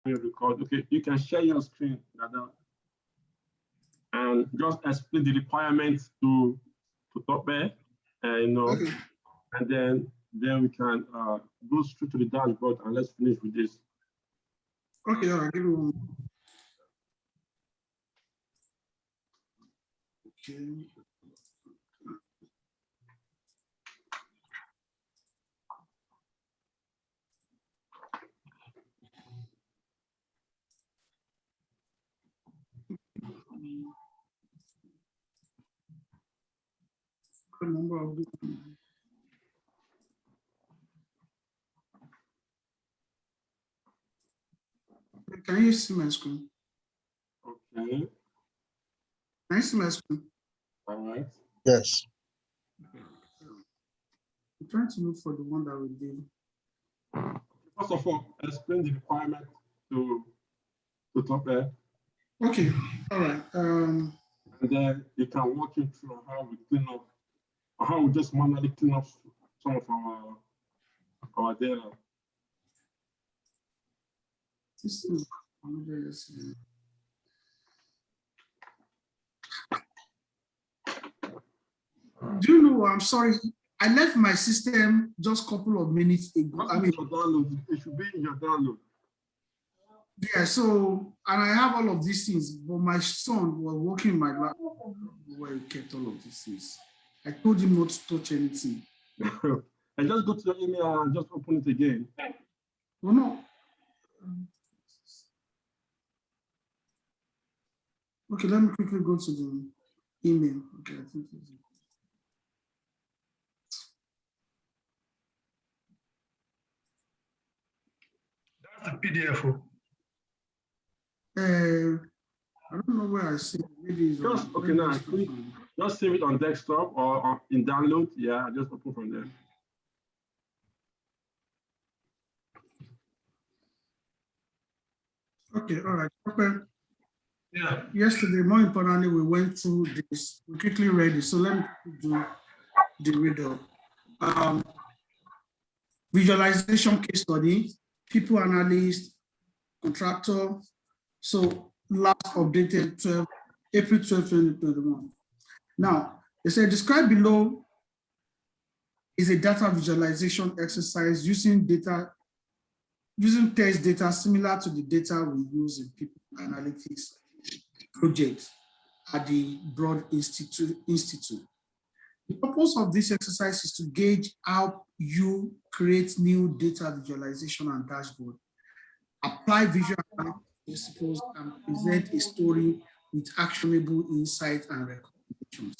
record. Okay, you can share your screen, Dada, and just explain the requirements to Tope, and Okay. and then we can go straight to the dashboard and let's finish with this. Okay, all right. Give me one. Okay. Number of Can you see my screen? Okay. Can you see my screen? All right. Yes. I'm trying to look for the one that we did. First of all, explain the requirement to Tope. Okay, all right. And then you can walk you through how we clean up, or how we just manually clean up some of our data. This is do you know? I'm sorry. I left my system just a couple of minutes ago. I mean, your download. It should be in your download. Yeah. So, and I have all of these things, but my son was working in my lab where he kept all of these things. I told him not to touch anything. And just go to your email and just open it again. Oh no. Okay, let me quickly go to the email. Okay, I think it's that's the PDF. I don't know where I see it. Maybe it's just okay now. Just save it on desktop or in download. Yeah, just open from there. Okay, all right. Okay. Yeah. Yesterday, more importantly, we went through this. We quickly read it. So let me do the reader. Visualization case study, people analyst, contractor. So last updated April 12, 2021. Now, they say describe below is a data visualization exercise using test data similar to the data we use in people analytics projects at the Broad Institute. The purpose of this exercise is to gauge how you create new data visualization and dashboard, apply visual principles, and present a story with actionable insights and recommendations.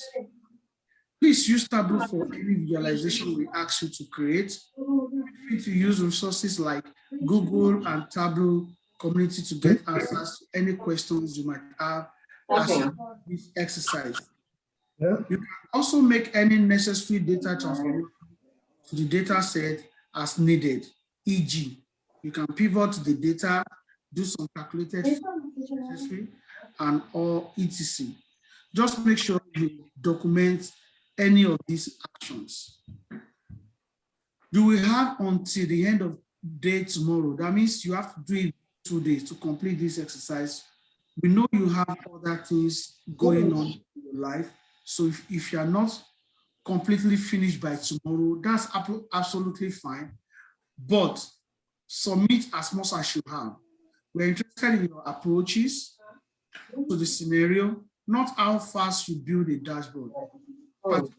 Please use Tableau for any visualization we ask you to create. Feel free to use resources like Google and Tableau community to get answers to any questions you might have as you do this exercise. Yeah. You can also make any necessary data transformation to the data set as needed, e.g., you can pivot the data, do some calculated and or etc. Just make sure you document any of these actions. You will have until the end of day tomorrow. That means you have to do it 2 days to complete this exercise. We know you have other things going on in your life. So if you are not completely finished by tomorrow, that's absolutely fine. But submit as much as you have. We're interested in your approaches to the scenario, not how fast you build a dashboard. But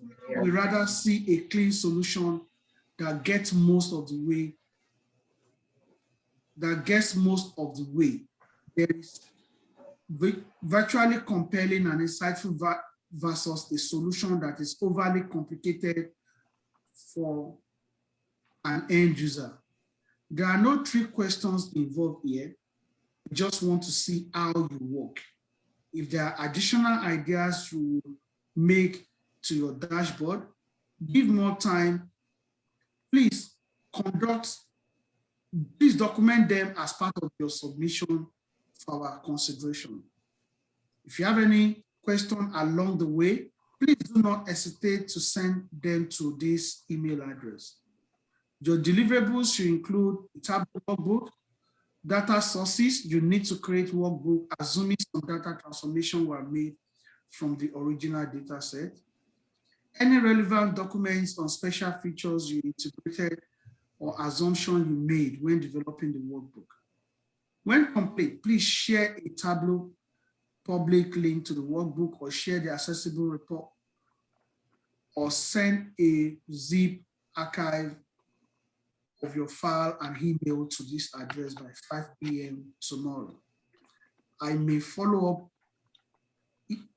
we rather see a clean solution that gets most of the way. There is virtually compelling and insightful versus a solution that is overly complicated for an end user. There are no trick questions involved here. We just want to see how you work. If there are additional ideas you make to your dashboard, give more time. Please document them as part of your submission for our consideration. If you have any question along the way, please do not hesitate to send them to this email address. Your deliverables should include a Tableau workbook, data sources, you need to create workbook assuming some data transformation were made from the original data set. Any relevant documents on special features you integrated or assumption you made when developing the workbook. When complete, please share a Tableau public link to the workbook or share the accessible report or send a zip archive of your file and email to this address by 5 p.m. tomorrow. I may follow up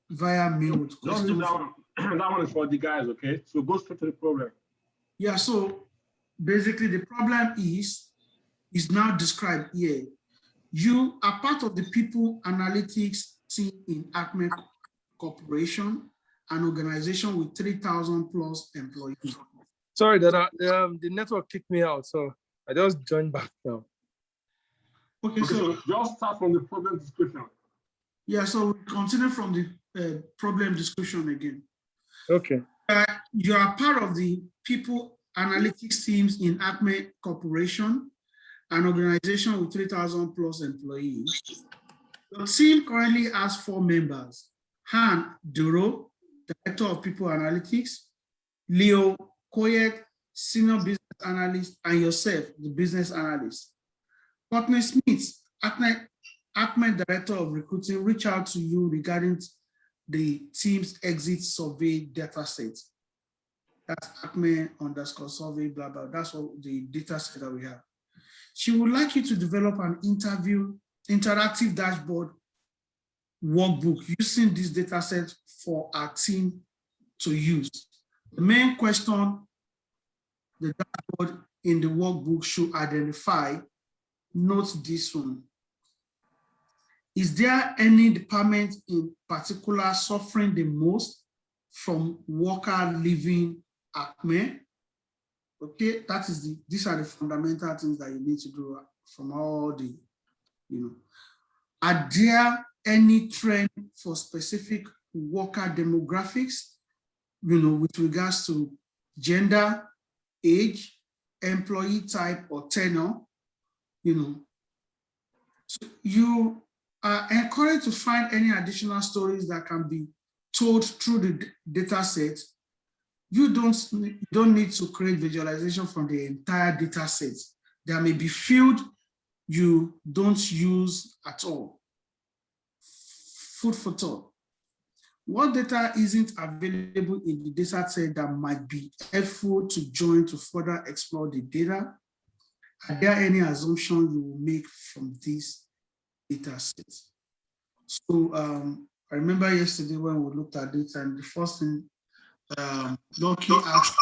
via mail with questions. That one is for the guys, okay? So go straight to the problem. Yeah, so basically the problem is now described here. You are part of the people analytics team in Acme Corporation, an organization with 3,000 plus employees. Sorry, the network kicked me out, so I just joined back now. Okay, so just start from the problem description. Yeah, so we continue from the problem description again. Okay. You are part of the people analytics teams in Acme Corporation, an organization with 3,000 plus employees. The team currently has 4 members: Han Duro, Director of People Analytics, Leo Koyet, Senior Business Analyst, and yourself, the Business Analyst. Courtney Smith, Acme Director of Recruiting, reach out to you regarding the team's exit survey data set. That's Acme_survey, blah, blah. That's what the data set that we have. She would like you to develop an interactive dashboard workbook using this data set for our team to use. The main question the dashboard in the workbook should identify, note this one. Is there any department in particular suffering the most from worker leaving Acme? Okay, that is these are the fundamental things that you need to do from all the, Are there any trend for specific worker demographics, with regards to gender, age, employee type, or tenure? So you are encouraged to find any additional stories that can be told through the data set. You don't need to create visualization from the entire data set. There may be field you don't use at all. Food for thought. What data isn't available in the data set that might be helpful to join to further explore the data? Are there any assumptions you will make from this data set? So I remember yesterday when we looked at it, and the first thing Loki asked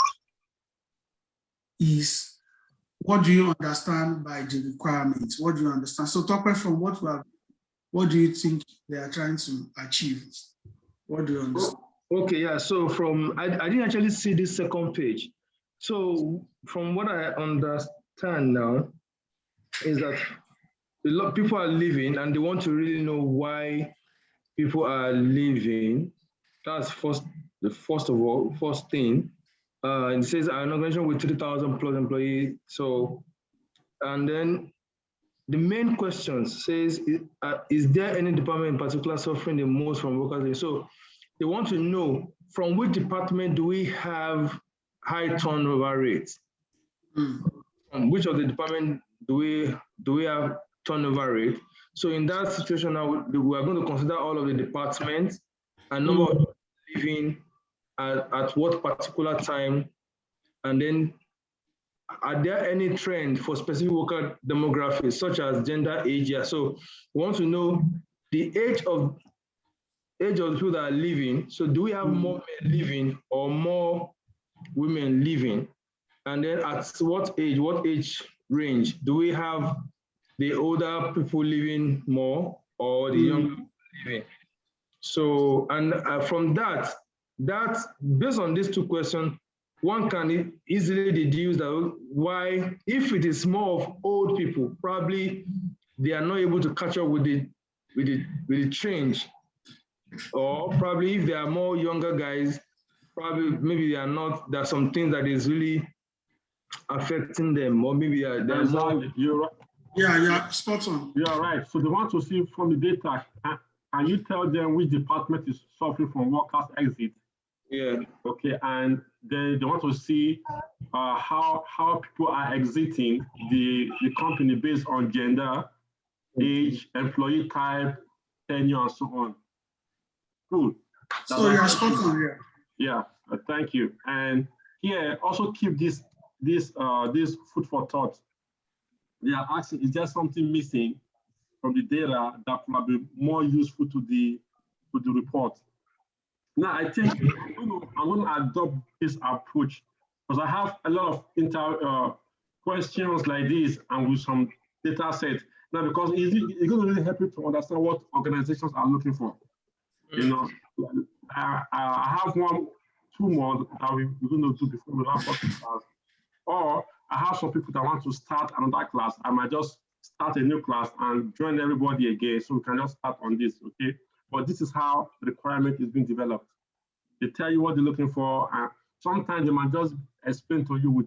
is, what do you understand by the requirements? What do you understand? So talking from what do you think they are trying to achieve? What do you understand? Okay, yeah, so I didn't actually see this second page. So from what I understand now is that a lot of people are leaving and they want to really know why people are leaving. That's the first thing. It says an organization with 3,000 plus employees. So, and then the main question says, is there any department in particular suffering the most from workers? So they want to know from which department do we have high turnover rates? From which of the department do we have turnover rate? So in that situation now, we are going to consider all of the departments and number of people leaving at what particular time, and then are there any trend for specific worker demographics such as gender, age? Yeah, so we want to know the age of the people that are leaving. So do we have more men leaving or more women leaving? And then at what age range do we have the older people leaving more or the younger people leaving? So, and from that, based on these two questions, one can easily deduce that why, if it is more of old people, probably they are not able to catch up with the change, or probably if they are more younger guys, probably maybe they are not. There's some things that is really affecting them, or maybe they're more. Yeah, spot on. You are right. So they want to see from the data, can you tell them which department is suffering from workers exit? Yeah. Okay, and then they want to see how people are exiting the company based on gender, age, employee type, tenure, and so on. Cool. So you're spot on here. Yeah, thank you. And here, also keep this food for thought. They are asking, is there something missing from the data that might be more useful to the report? Now, I think I'm going to adopt this approach because I have a lot of questions like this and with some data set. Now, because it's going to really help you to understand what organizations are looking for. You know, I have two more that we're going to do before we wrap up the class. Or I have some people that want to start another class. I might just start a new class and join everybody again. So we can just start on this, okay? But this is how the requirement is being developed. They tell you what they're looking for. And sometimes they might just explain to you with,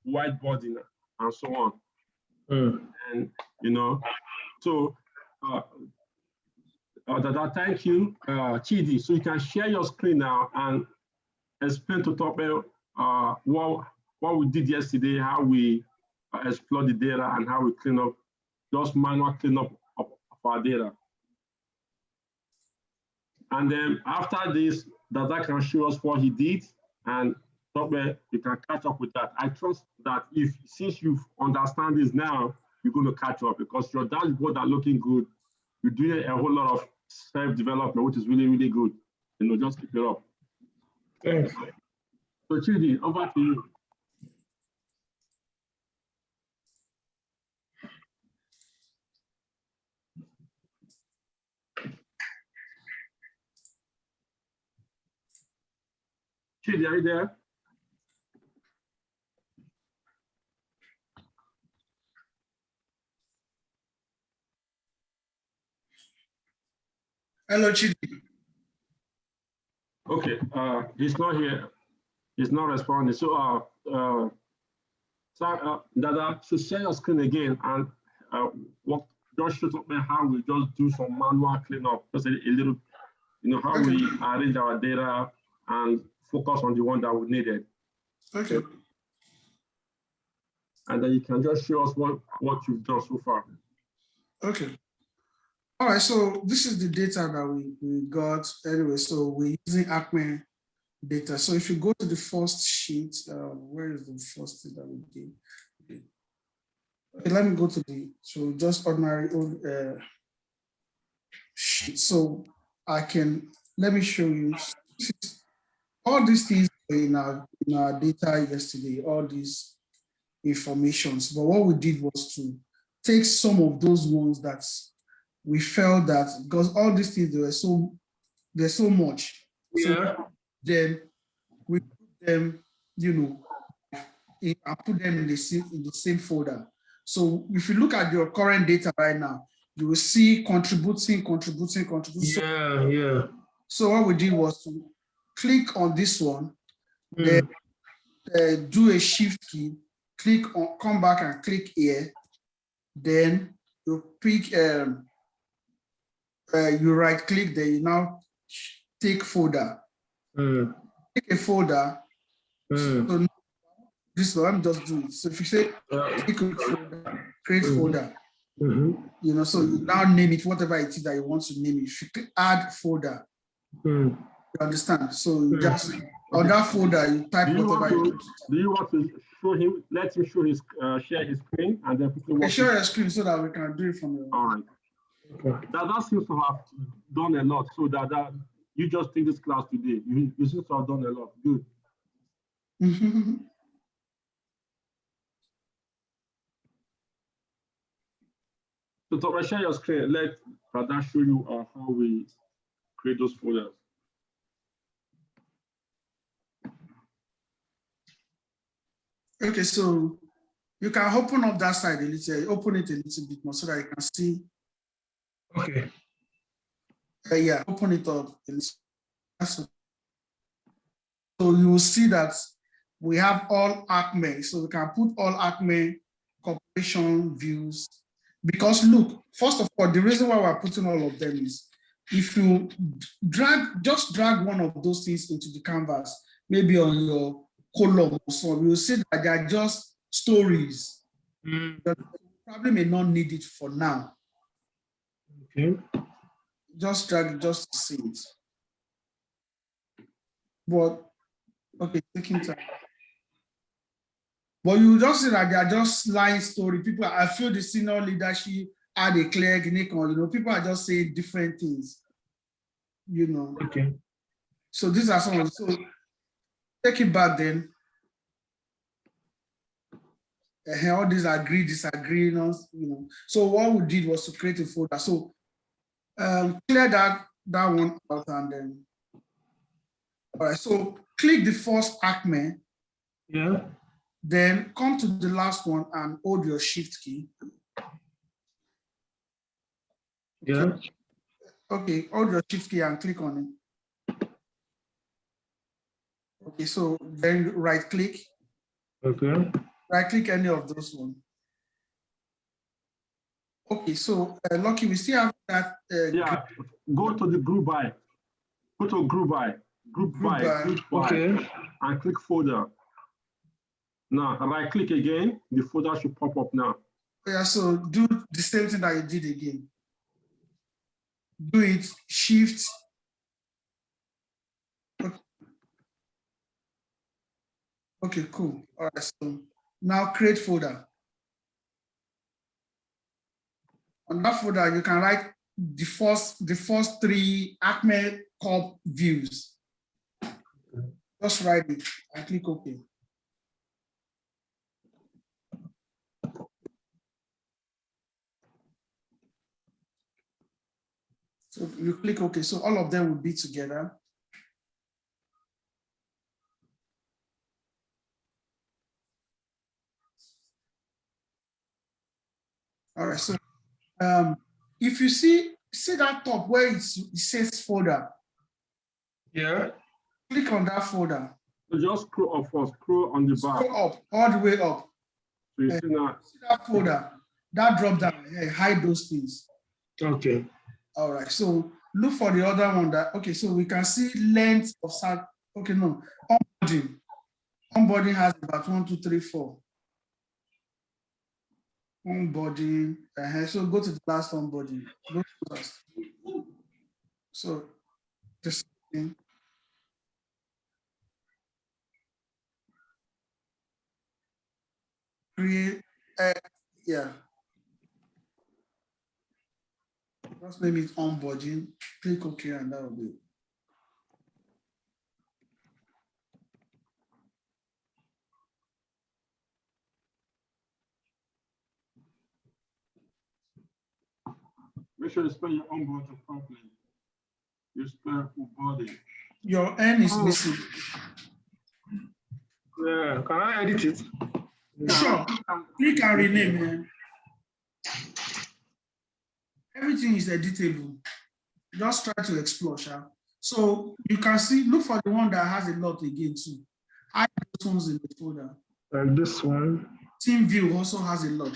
whiteboarding and so on. And, so thank you, Chidi. So you can share your screen now and explain to Tope what we did yesterday, how we explore the data and how we clean up, just manual cleanup of our data. And then after this, Dada can show us what he did, and Tope, you can catch up with that. I trust that since you understand this now, you're going to catch up because your dashboard are looking good. You're doing a whole lot of self-development, which is really, really good. Just keep it up. Thanks. So Chidi, over to you. Chidi, are you there? Hello, Chidi. Okay, he's not here. He's not responding. So, Dada, so share your screen again and just show me how we just do some manual cleanup, just a little, how we arrange our data and focus on the one that we needed. Okay. And then you can just show us what you've done so far. Okay. All right, so this is the data that we got anyway. So we're using Acme data. So if you go to the first sheet, where is the first thing that we did? Okay, let me go to so just ordinary old sheet. So let me show you. All these things were in our data yesterday, all these informations. But what we did was to take some of those ones that we felt that because all these things there's so much. Yeah. So then we put them, I put them in the same folder. So if you look at your current data right now, you will see contributing. Yeah. So what we did was to click on this one, then do a shift key, click on, come back and click here. Then you pick, you right click there, you now take folder. Take a folder. So this one, just do it. So if you say create folder, so you now name it whatever it is that you want to name it. If you click add folder, you understand? So you just on that folder you type whatever you want. Do you want to show him? Let him show his share his screen and then share your screen so that we can do it from the. All right. Okay. That seems to have done a lot. So that you just take this class today. You seem to have done a lot. Good. So to share your screen, let Prada show you how we create those folders. Okay, so you can open up that side a little, open it a little bit more so that you can see. Okay. Yeah, open it up a little. So you will see that we have all Acme. So we can put all Acme corporation views. Because look, first of all, the reason why we're putting all of them is if you just drag one of those things into the canvas, maybe on your column or so, you'll see that they are just stories. But you probably may not need it for now. Okay. Just drag it just to see it. But okay, taking time. But you just see that they are just lying story. People, I feel the senior leadership had a clear, people are just saying different things, Okay. So these are some of the, so take it back then. All these agree, disagree, So what we did was to create a folder. So clear that one out and then. All right, so click the first Acme. Yeah. Then come to the last one and hold your shift key. Yeah. Okay, hold your shift key and click on it. Okay, so then right click. Okay. Right click any of those ones. Okay, so Lucky, we still have that. Yeah, go to the group by. Go to group by. Group by. Okay. And click folder. Now, right click again, the folder should pop up now. Yeah, so do the same thing that you did again. Do it, shift. Okay, cool. All right, so now create folder. On that folder, you can write the first three Acme Corp views. Just write it and click OK. So you click OK. So all of them will be together. All right. So if you see that top where it says folder. Yeah. Click on that folder. So just scroll up first, scroll on the bar. Scroll up, all the way up. So you see now. See that folder, that drop down, hide those things. Okay. All right, so look for the other one okay, so we can see length of sat. Okay, no, onboarding. Onboarding has about 1, 2, 3, 4. Onboarding, so go to the last onboarding. Go to last. So this thing. Create, yeah. Just name it onboarding, click OK, and that will be it. Make sure you spell your onboarding properly. You spell onboarding. Your N is missing. Yeah. Can I edit it? Sure. Click and rename, man. Everything is editable. Just try to explore, Sha. So you can see, look for the one that has a lot again too. Hide those ones in the folder. And this one. Team view also has a lot.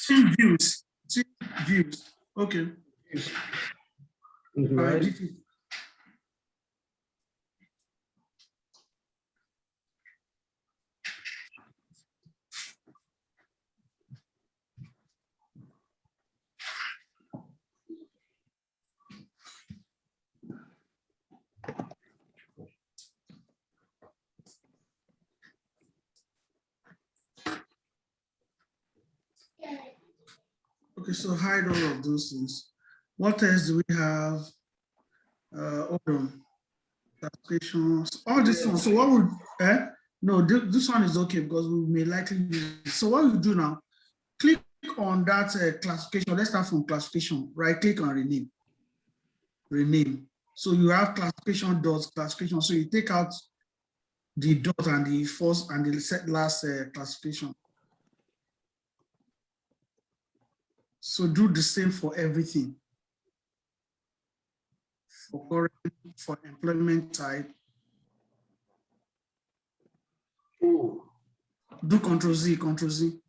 Team views. Okay. Right. Okay, so hide all of those things. What else do we have? Hold on. Applications, all this one. So what would, no, this one is okay because we may likely use it. So what we do now, click on that classification. Let's start from classification. Right click on rename. Rename. So you have classification dots, classification. So you take out the dot and the first and the last classification. So do the same for everything. For current, for employment type. Oh. Do Control Z, Control Z.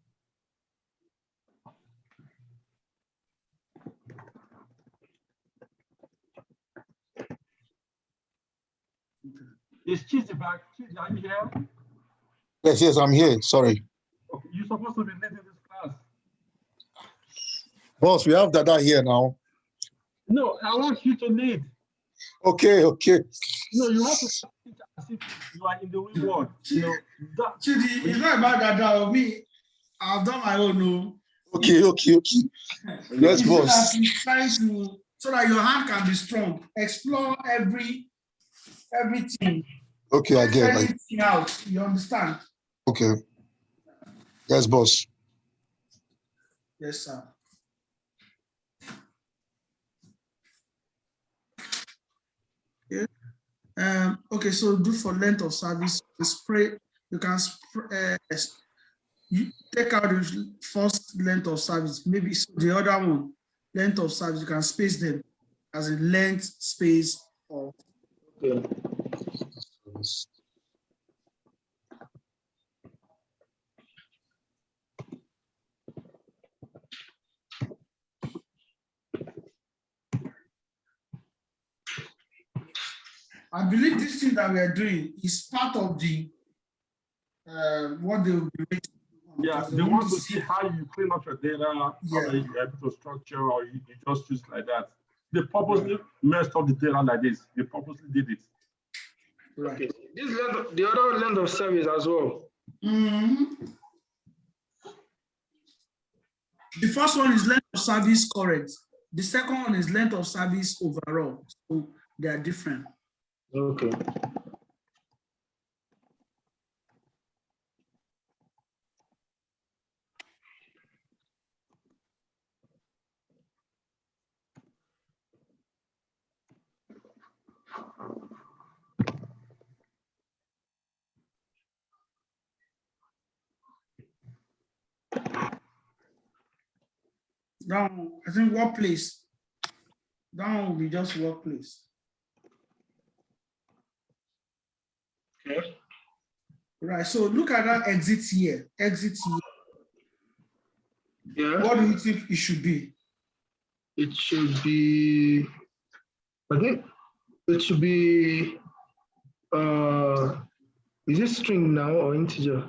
Is Cheesy back? Cheesy, are you here? Yes, yes, I'm here. Sorry. Okay, you're supposed to be leading this class. Boss, we have Dada here now. No, I want you to lead. Okay, okay. No, you have to think as if you are in the real world. You know, that, Chidi, it's not about that or me. I've done my own. No. Okay, okay, okay. Yes, It's boss. that he's trying to, so that your hand can be strong. Explore everything. Okay, I get it. Everything out. You understand? Okay. Yes, boss. Yes, sir. Yeah. Okay, so do for length of service, spray, you can spray, you take out the first length of service, maybe the other one, length of service, you can space them as a length, space, or. Okay. I believe this thing that we are doing is part of the what they will be rating. yeah, they want to see how you clean up your data, how Yeah. you're able to structure, or you just use it like that. They purposely messed up the data like this. They purposely did it. Right. Okay. This length, the other length of service as well. Mhm. The first one is length of service correct. The second one is length of service overall. So they are different. Okay. That one, I think workplace. That one will be just workplace. Okay. Right. So look at that exit here. Exit here. Yeah. What do you think it should be? It should be, I think it should be, is it string now or integer?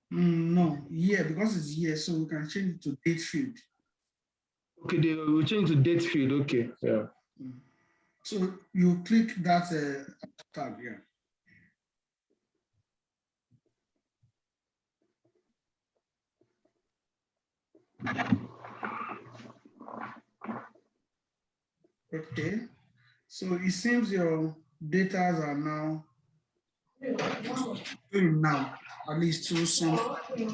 No, yeah, because it's here, so we can change it to date field. Okay, they will change to date field. Okay, yeah. So you click that tab here. Okay, so it seems your data are now doing now, at least to some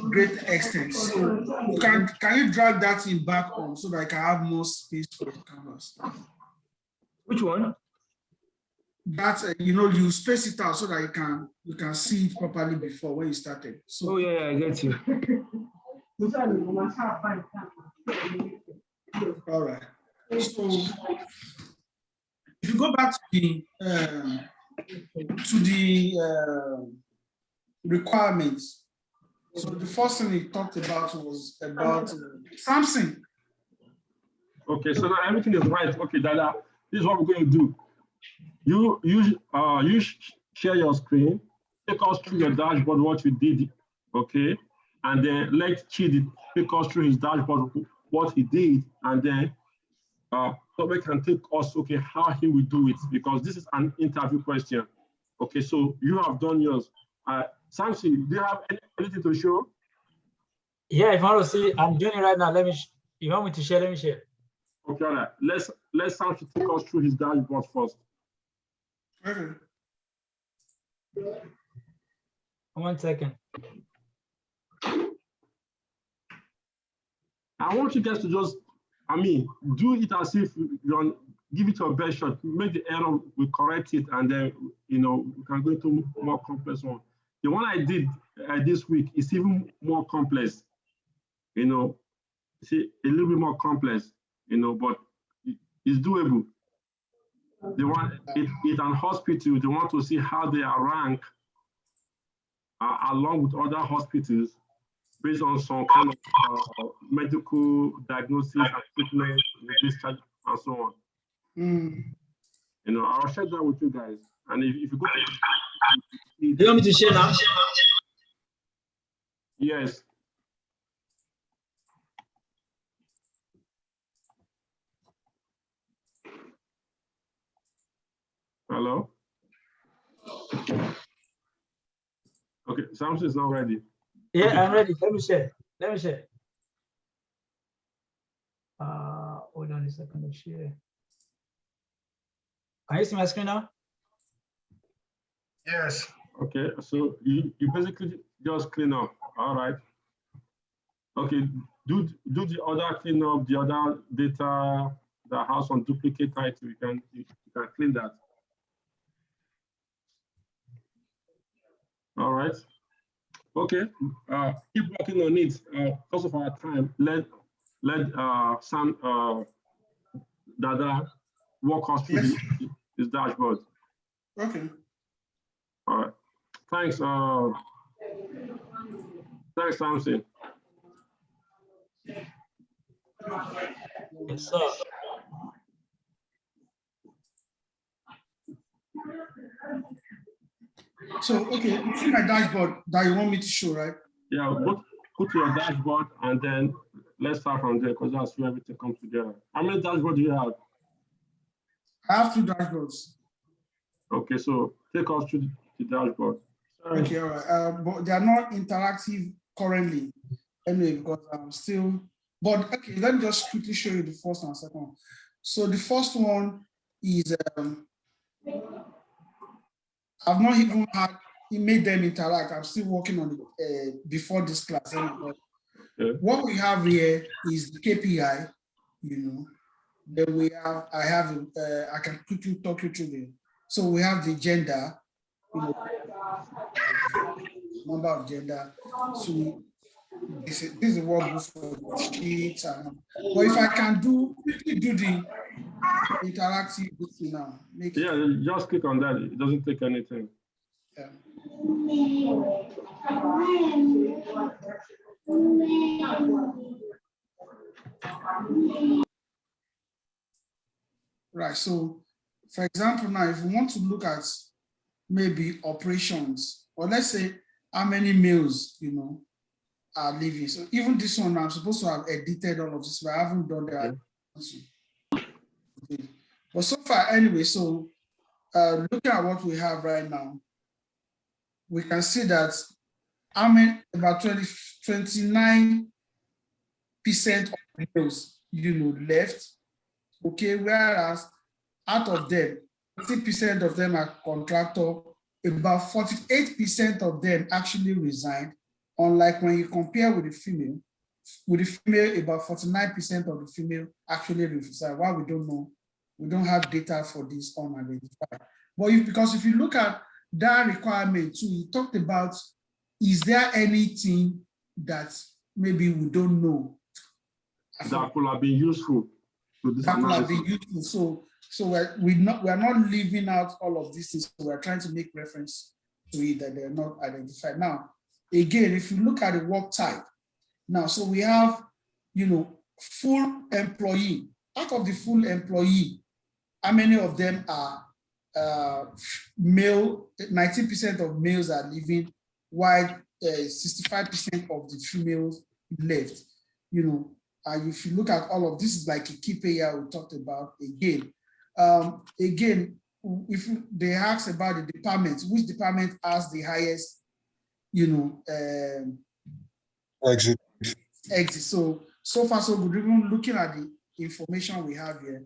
great extent. So you can you drag that in back on so that I can have more space for the canvas? Which one? That you space it out so that you can see it properly before when you started. So Oh yeah, I get you. all right. So if you go back to the requirements, so the first thing we talked about was about Samson. Okay, so now everything is right. Okay, Dada, this is what we're going to do. You share your screen, take us through your dashboard, what you did, okay? And then let Chidi take us through his dashboard, what he did, and then Toby can take us, okay, how he will do it, because this is an interview question. Okay, so you have done yours. Samson, do you have anything to show? Yeah, if you want to see, I'm doing it right now. You want me to share? Let me share. Okay, all right. Let's Samson take us through his dashboard first. Okay. 1 second. I want you guys to just, do it as if you're give it your best shot, make the error, we correct it, and then, we can go into more complex one. The one I did this week is even more complex, see, a little bit more complex, but it's doable. They want it an hospital, they want to see how they are ranked along with other hospitals based on some kind of medical diagnosis and treatment, discharge, and so on. I'll share that with you guys. And if you go to, Do you want me to share now? yes. Hello? Okay, Samson is not ready. Yeah, I'm ready. Let me share. Hold on a second. Let's share. Can you see my screen now? Yes. Okay, so you basically just clean up. All right. Okay, do the other clean up, the other data that has some duplicate title. You can clean that. All right. Okay. Keep working on it. Because of our time, let Sam Dada walk us through his dashboard. Okay. All right. Thanks. Thanks, Samson. Yes, sir. So, okay, you see my dashboard that you want me to show, right? Yeah, go to your dashboard and then let's start from there because that's where everything comes together. How many dashboards do you have? I have 2 dashboards. Okay, so take us to the dashboard. Okay, all right. But they are not interactive currently, anyway, because I'm still. But okay, let me just quickly show you the first and second one. So the first one is I've not even made them interact. I'm still working on it before this class. Anyway. Okay. What we have here is the KPI, Then we have, I can quickly talk you through the. So we have the gender, number of gender. So this is what goes for the sheets. But if I can quickly do the interactive now. Just click on that. It doesn't take anything. Yeah. Right. So, for example, now if we want to look at maybe operations, or let's say how many males, are leaving. So even this one, I'm supposed to have edited all of this, but I haven't done that. Okay. But so far, anyway, so looking at what we have right now, we can see that about 29% of males, left. Okay, whereas out of them, 30% of them are contractor, about 48% of them actually resigned. Unlike when you compare with the female, about 49% of the female actually resigned. Why we don't know? We don't have data for this unidentified. But because if you look at that requirement too, you talked about, is there anything that maybe we don't know? That could have been useful. That could have been useful. So we're not leaving out all of these things. We're trying to make reference to it that they're not identified. Now, again, if you look at the work type, now, so we have, full employee. Out of the full employee, how many of them are male? 19% of males are leaving, while 65% of the females left. If you look at all of this, is like a key payer we talked about again. If they ask about the departments, which department has the highest, Exit. So far so good. Even looking at the information we have here,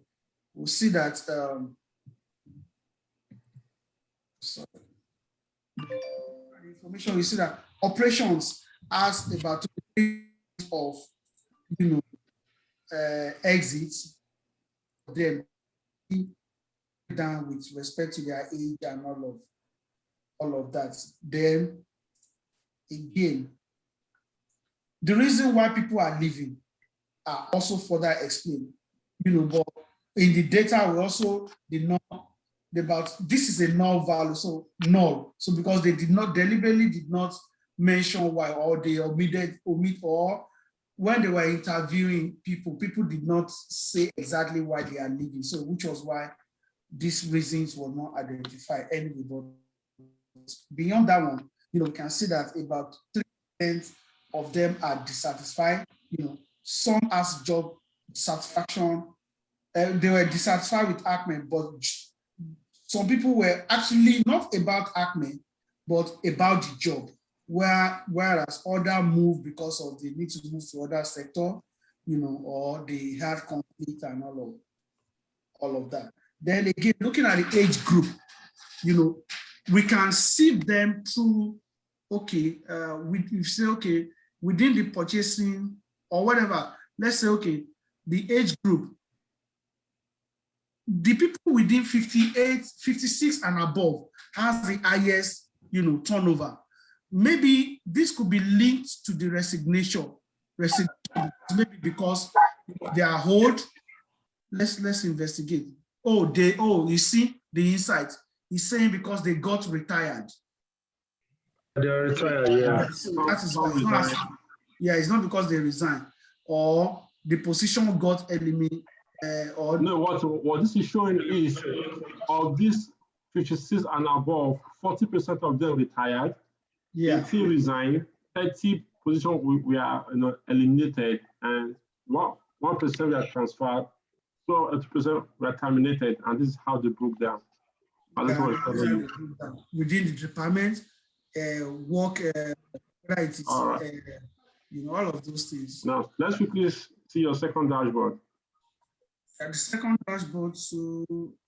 we'll see that. Information we see that operations has about 2% of exits, them down with respect to their age and all of that. Then again, the reason why people are leaving are also further explained. But in the data, we also did not about this is a null value, so null. So because they deliberately did not mention why, or they omit, or when they were interviewing people did not say exactly why they are leaving. So which was why these reasons were not identified anyway. But beyond that one, we can see that about 3% of them are dissatisfied. Some as job satisfaction. They were dissatisfied with Acme, but some people were actually not about Acme, but about the job. Whereas others move because of the need to move to other sector, or they have conflict and all of that. Then again, looking at the age group, we can see them through, okay, we say, okay, within the purchasing or whatever, let's say, okay, the age group, the people within 58, 56 and above has the highest, turnover. Maybe this could be linked to the resignation, maybe because they are old. Let's investigate. You see the insight. He's saying because they got retired. They're retired, yeah. So that is why it's not because they resigned or the position got eliminated. No, what this is showing is of these 56 and above, 40% of them retired. Yeah. 80 resigned, 30 positions we are eliminated, and 1% were transferred, so 80% were terminated, and this is how they broke down. Within the department, work, right? All right. All of those things. Now let's quickly see your second dashboard. At the second dashboard, so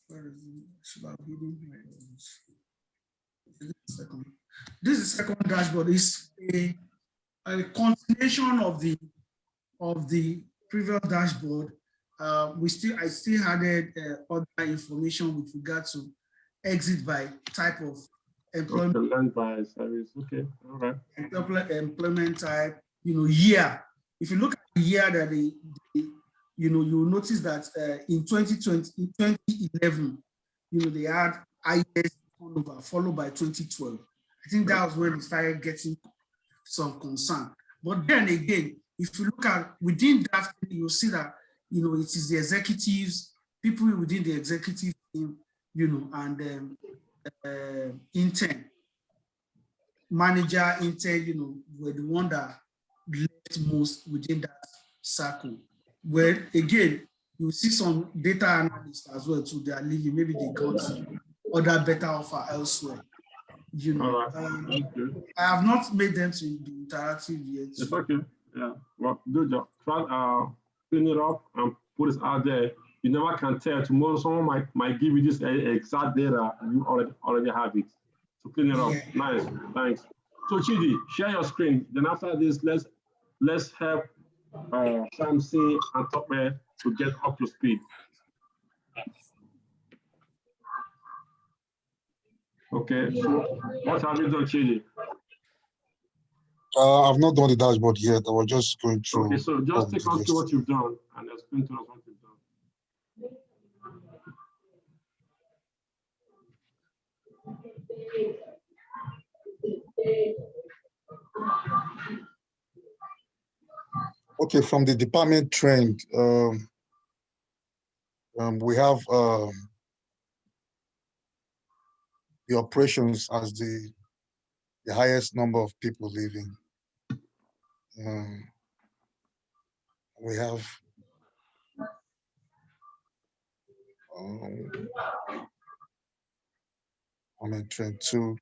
where is it? Should I be hidden? This is second dashboard. Is a continuation of the previous dashboard. I still added other information with regard to exit by type of employment. Okay, land by service. Okay, all right. Employment type. Year. If you look at the year that you'll notice that in 2011, they had highest turnover, followed by 2012. I think that was when it started getting some concern. But then again, if you look at within that, you'll see that it is the executives, people within the executive team, and intern, manager, intern, were the one that left most within that circle. Where again, you see some data analysts as well too. They are leaving. Maybe they got other better offer elsewhere. Right. I have not made them to be interactive yet. It's okay. Yeah. Well, good job. Try clean it up and put it out there. You never can tell. Tomorrow, someone might give you this exact data. You already have it. So clean it up. Yeah. Nice. Thanks. So Chidi, share your screen. Then after this, let's help Shamsi and Tokme to get up to speed. Okay, so what have you done, Chidi? I've not done the dashboard yet. I was just going through. Okay, so just take us through what you've done and explain to us what you've done. Okay, from the department trend, we have the operations as the highest number of people leaving. We have trend 2.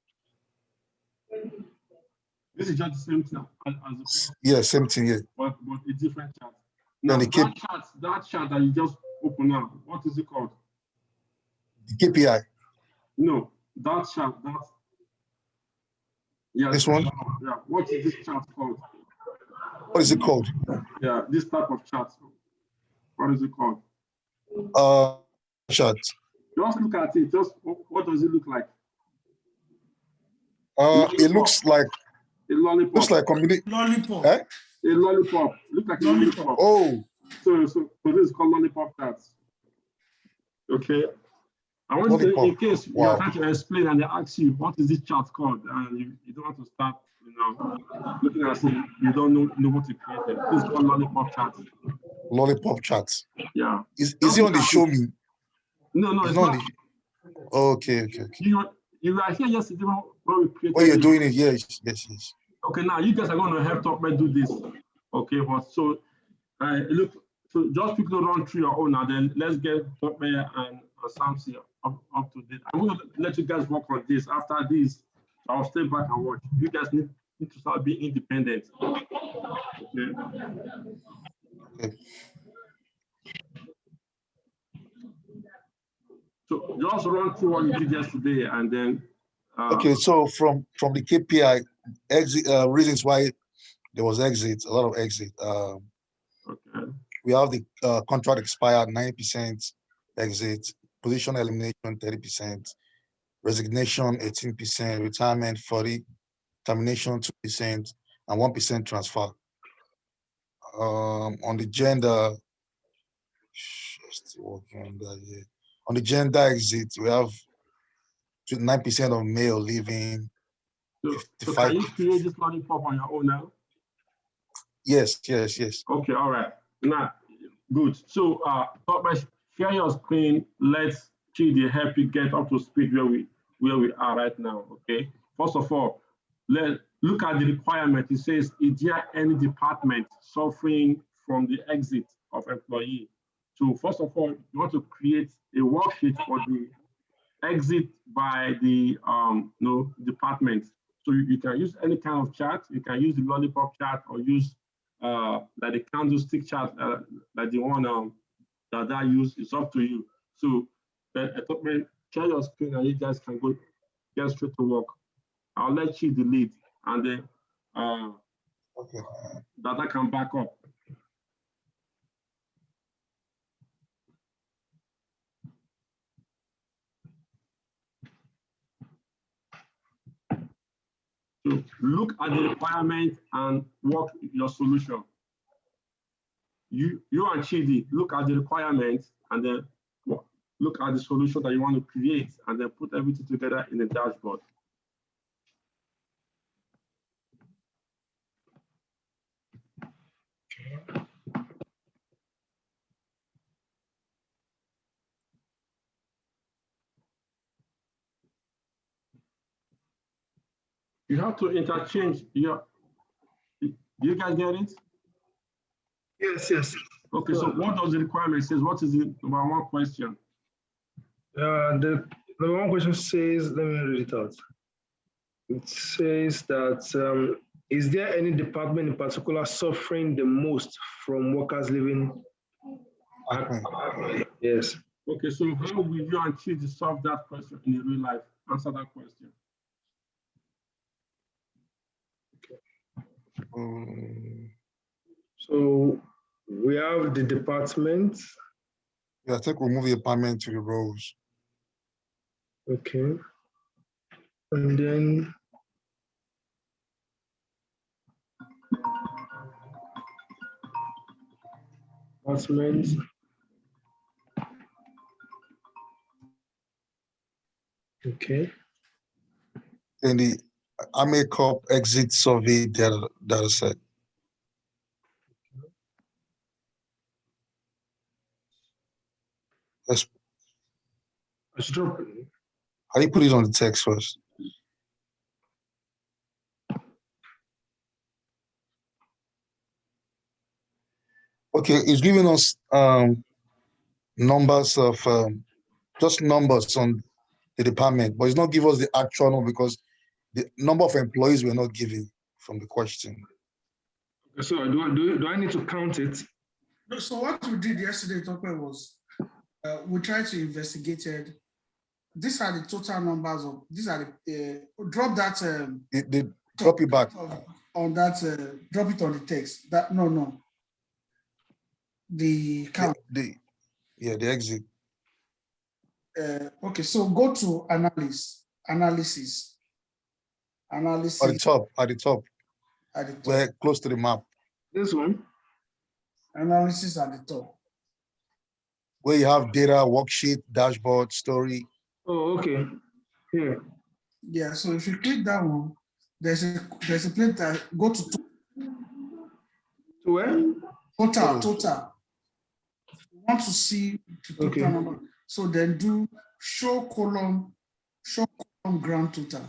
This is just the same thing as the yeah, same thing, yeah. But a different chart. Now, that chart that you just opened now, what is it called? The KPI. No, that chart, yeah. This one? Yeah, what is this chart called? What is it called? Yeah, this type of chart. what is it called? Chart. Just look at it. Just what does it look like? It looks like A lollipop. looks like community. Lollipop. Eh? A lollipop. Look like a Lollipop. lollipop. Oh, So this is called lollipop charts. Okay. I want to say, in Lollipop. case Wow. you're trying to explain and they ask you what is this chart called, and you don't want to start, looking at it, you don't know what to create. This is called lollipop charts. lollipop chart. Yeah. Is it on the show me? No, It's it's not not. on the. Okay. You were here yesterday when we created. Oh, you're it. doing it. Yes. Okay, now you guys are going to help Tokme do this. Okay, but so look, so just quickly run through your own, and then let's get Tokme and Samsi up to date. I'm going to let you guys work on this. After this, I'll stay back and watch. You guys need to start being independent. Okay. So just run through what you did yesterday, and then. Okay, so from the KPI exit reasons why there was exit, a lot of exit. Okay. We have the contract expired 90% exit, position elimination 30%, resignation 18%, retirement 40%, termination 2%, and 1% transfer. On the gender, just working on that here. On the gender exit, we have 9% of male leaving. So can you create this lollipop on your own now? Yes. Okay, all right. Now, good. So, share your screen. Let's Chidi help you get up to speed where we are right now. Okay. First of all, let's look at the requirement. It says, is there any department suffering from the exit of employee? So, first of all, you want to create a worksheet for the exit by the department. So you can use any kind of chart. You can use the lollipop chart or use like the candlestick chart, like the one that I use. It's up to you. So share your screen and you guys can go get straight to work. I'll let you delete and then Okay. that I can back up. So look at the requirement and work your solution. You and Chidi, look at the requirement and then look at the solution that you want to create and then put everything together in the dashboard. You have to interchange your, do you guys get it? Yes. Okay, so what does the requirement say? What is the number one question? The number one question says, let me read it out. It says that, is there any department in particular suffering the most from workers leaving? Yes. Okay, so how will you and Chidi solve that question in real life? Answer that question. So we have the department. Yeah, I think we'll move the department to the rows. Okay. And then department. Okay. Then the AMECOP exit survey data set. Let's, I should drop it. how do you put it on the text first? Okay, it's giving us numbers of just numbers on the department, but it's not giving us the actual number because the number of employees were not given from the question. So do I need to count it? No, so what we did yesterday, Tokwe, was we tried to investigate it. These are the total numbers of, these are the, drop that. Drop it back. On that, drop it on the text. That, no. The count. the exit. Okay, so go to analysis. At the top, At the top. we're close to the map. This one? Analysis at the top. Where you have data, worksheet, dashboard, story. Oh, okay. Here. Yeah, so if you click that one, there's a place that go to To where? total. You want to see the total Okay. number. So then do show column grand total.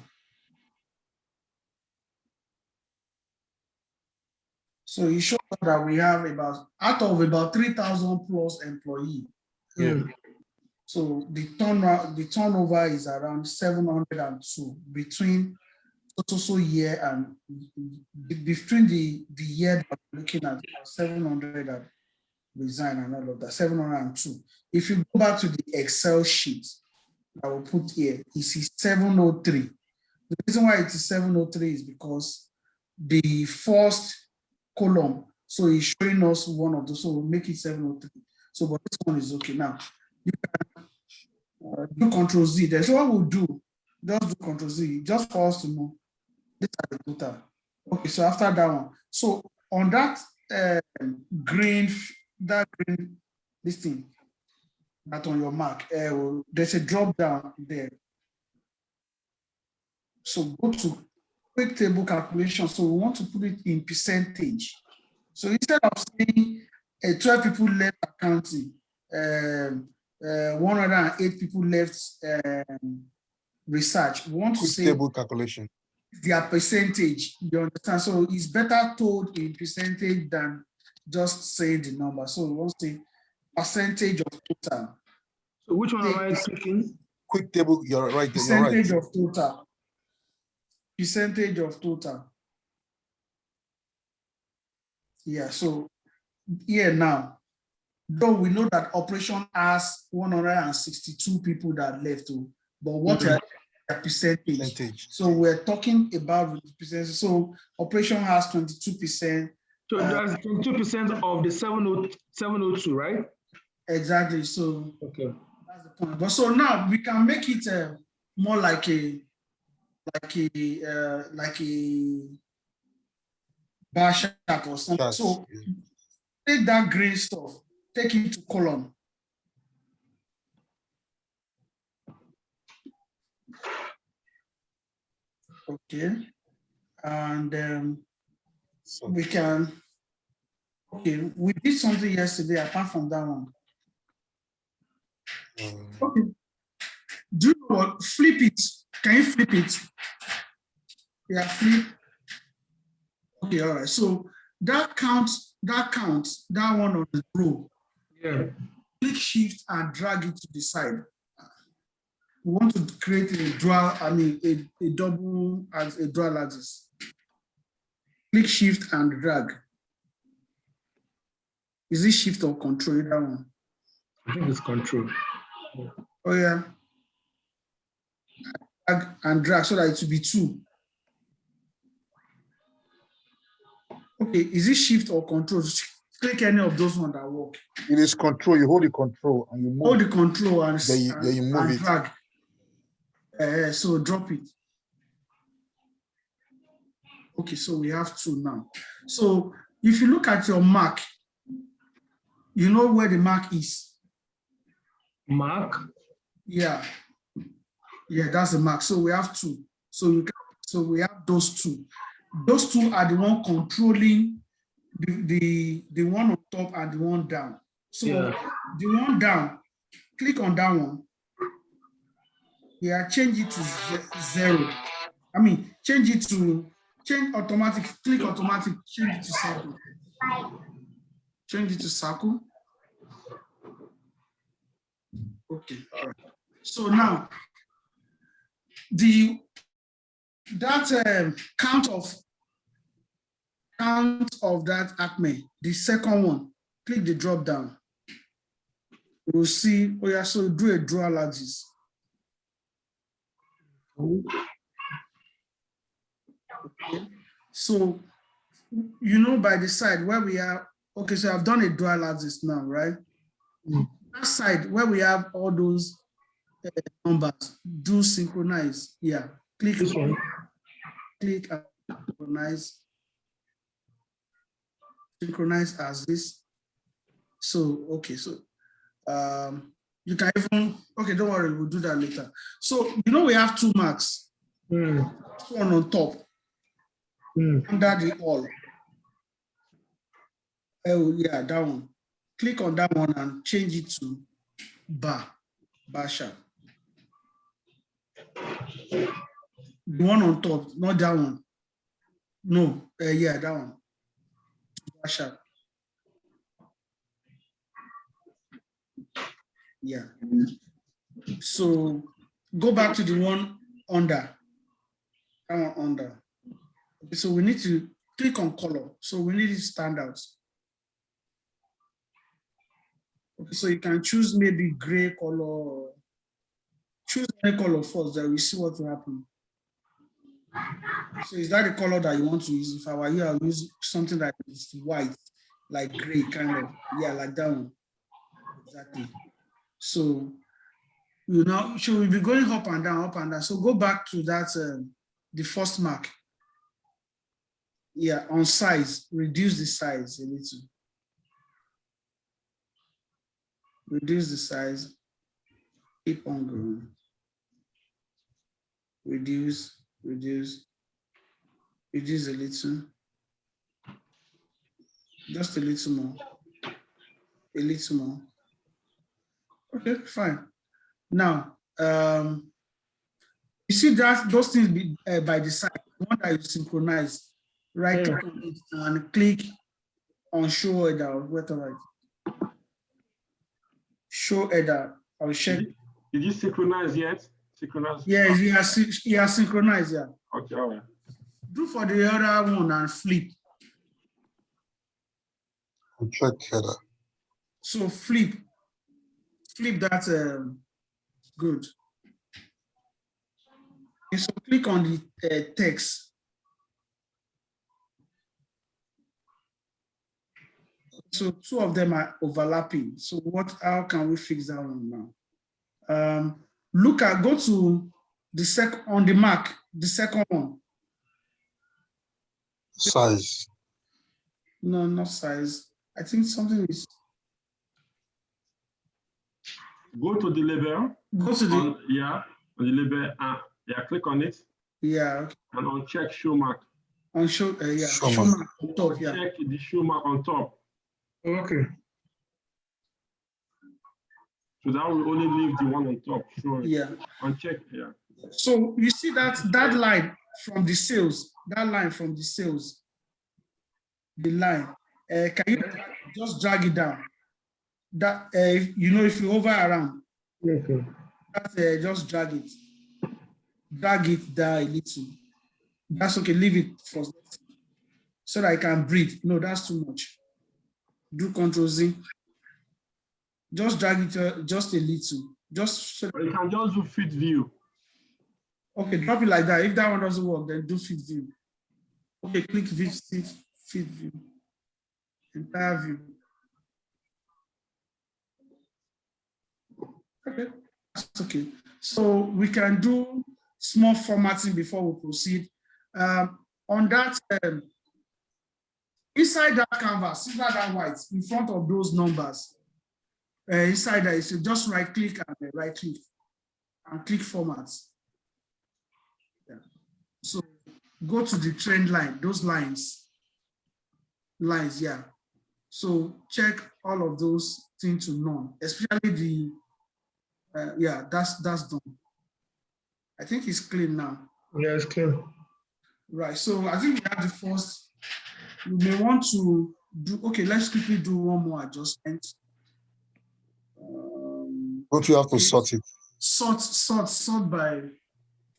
So it shows that we have out of about 3,000 plus employees. Yeah. So the turnover is around 702 between total year and between the year that we're looking at 700 that resign and all of that, 702. If you go back to the Excel sheet I will put here, it is 703. The reason why it is 703 is because the first column, so it's showing us one of those, so we'll make it 703. So, but this one is okay. Now, you can do Control Z. That's what we'll do. Just do Control Z, just for us to know. This is the total. Okay, so after that one, so on that green, this thing, that on your mark, there's a drop down there. So go to quick table calculation. So we want to put it in percentage. So instead of saying 12 people left accounting, 108 people left research, we want to Quick say table calculation. their percentage. You understand? So it's better told in percentage than just saying the number. So we want to say percentage of total. So which one am I clicking? Quick table, you're right. You're right. Percentage of total. Percentage of total. Yeah, so here now, though we know that operation has 162 people that left, but what are the percentage? So we're talking about the percentage. So operation has 22%. So that's 22% of the 702, right? Exactly. So okay, that's the point. But so now we can make it more like a bar chart or something. Yes. So take that green stuff, take it to column. Okay, and So we can. Okay, we did something yesterday apart from that one. Okay, do you know what? Flip it. Can you flip it? Yeah, flip. Okay, all right. So that counts, that one on the row. yeah. Click shift and drag it to the side. We want to create a dual, a double as a dual axis. Click shift and drag. Is it shift or control? That one? I think it's control. Oh yeah. Drag and drag so that it will be 2. Okay, is it shift or control? Click any of those ones that work. it is control. You hold the control and you move. Hold the control and, Then you move and it. drag. So drop it. Okay, so we have 2 now. So if you look at your mark, you know where the mark is. Mark? Yeah. Yeah, that's the mark. So we have 2. So we have those 2. Those 2 are the one controlling the one on top and the one down. So Yeah. the one down, click on that one. Yeah, change it to 0. Change automatic, click automatic, change it to circle. Change it to circle. Okay, all right. So now, that count of that ACME, the second one, click the drop down. We'll see, oh yeah, so do a dual axis. Okay. So, you know, by the side where we are, okay, so I've done a dual axis now, right? That side where we have all those numbers, do synchronize. Yeah, click This one. click and synchronize as this. So okay, so you can even, okay, don't worry, we'll do that later. So you know we have 2 marks, one on top, under the all. Oh yeah, that one. Click on that one and change it to bar sharp. The one on top, not that one. No, yeah, that one. Bar sharp. Yeah. So go back to the one under. That one under. Okay, so we need to click on color. So we need it to stand out. Okay, so you can choose maybe gray color. Choose any color first, then we see what will happen. So is that the color that you want to use? If I were you, I'll use something that is white, like gray, kind of. Yeah, like that one. Exactly. So you know, should we be going up and down, up and down? So go back to that, the first mark. Yeah, on size, reduce the size a little. Reduce the size, keep on going. Reduce a little. Just a little more. A little more. Okay, fine. Now, you see that those things by the side, the one that you synchronize, right click on it and click on show header, whatever. Show header. I'll check. Did you synchronize yet? Synchronize? Yeah, he has synchronized, yeah. Okay, all right. Do for the other one and flip. Check header. So flip that, good. And so click on the text. So 2 of them are overlapping. So how can we fix that one now? Go to the on the mark, the second one. Size. No, not size. I think something is. Go to the label. Go to the. On the label. Yeah, click on it. Yeah. Okay. And uncheck show mark. On show, yeah. Show mark on top, yeah. Check the show mark on top. Okay. So that will only leave the one on top. Sure. Yeah. Uncheck, yeah. So you see that line from the sales, the line. Can you just drag it down? That you know, if you hover around, Okay. Just drag it down a little. That's okay. Leave it for so that I can breathe. No, that's too much. Do Ctrl+Z. Just drag it just a little. Just so you can just do fit view. Okay, drop it like that. If that one doesn't work, then do fit view. Okay, click fit view. Entire view. Okay, that's okay. So we can do small formatting before we proceed. On that, inside that canvas, inside that white, in front of those numbers, inside that, you should just right click and click format. Yeah. So go to the trend line, those lines, yeah. So check all of those things to none, especially the, yeah, that's done. I think it's clean now. Yeah, it's clean. Right, so I think we have the first. We may want to do, okay, let's quickly do one more adjustment. Don't you have to sort it? Sort by,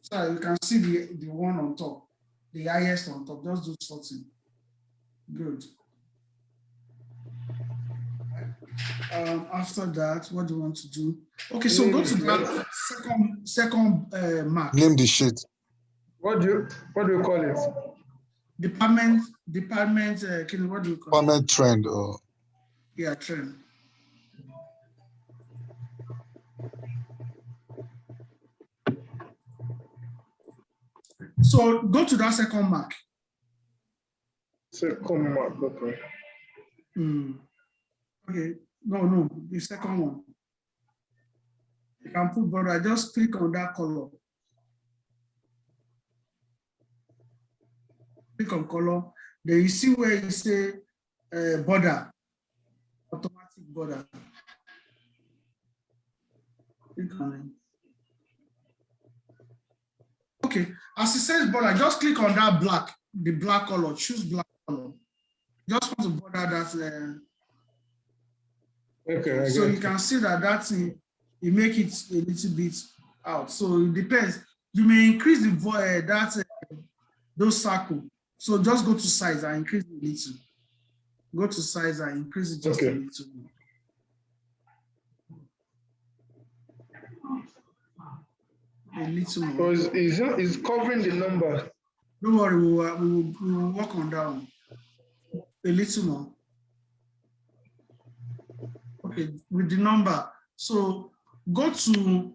so you can see the one on top, the highest on top, just do sorting. Good. After that, what do you want to do? Okay, so go to that second mark. Name the sheet. What do you call it? Department, what do you call it? Department trend or yeah, trend. So go to that second mark. Second mark, okay. Okay, no, the second one. You can put border, just click on that color. Click on color. Then you see where you say border, automatic border. Click on it. Okay, as it says border, just click on that black, the black color, choose black color. Just want to border that. Okay. So you can see that that's it make it a little bit out. So it depends. You may increase the void those circle. So just go to size and increase it a little. Go to size and increase it just a little bit. A little more. So it's covering the number. Don't worry, we will work on that one. A little more. Okay, with the number. So go to,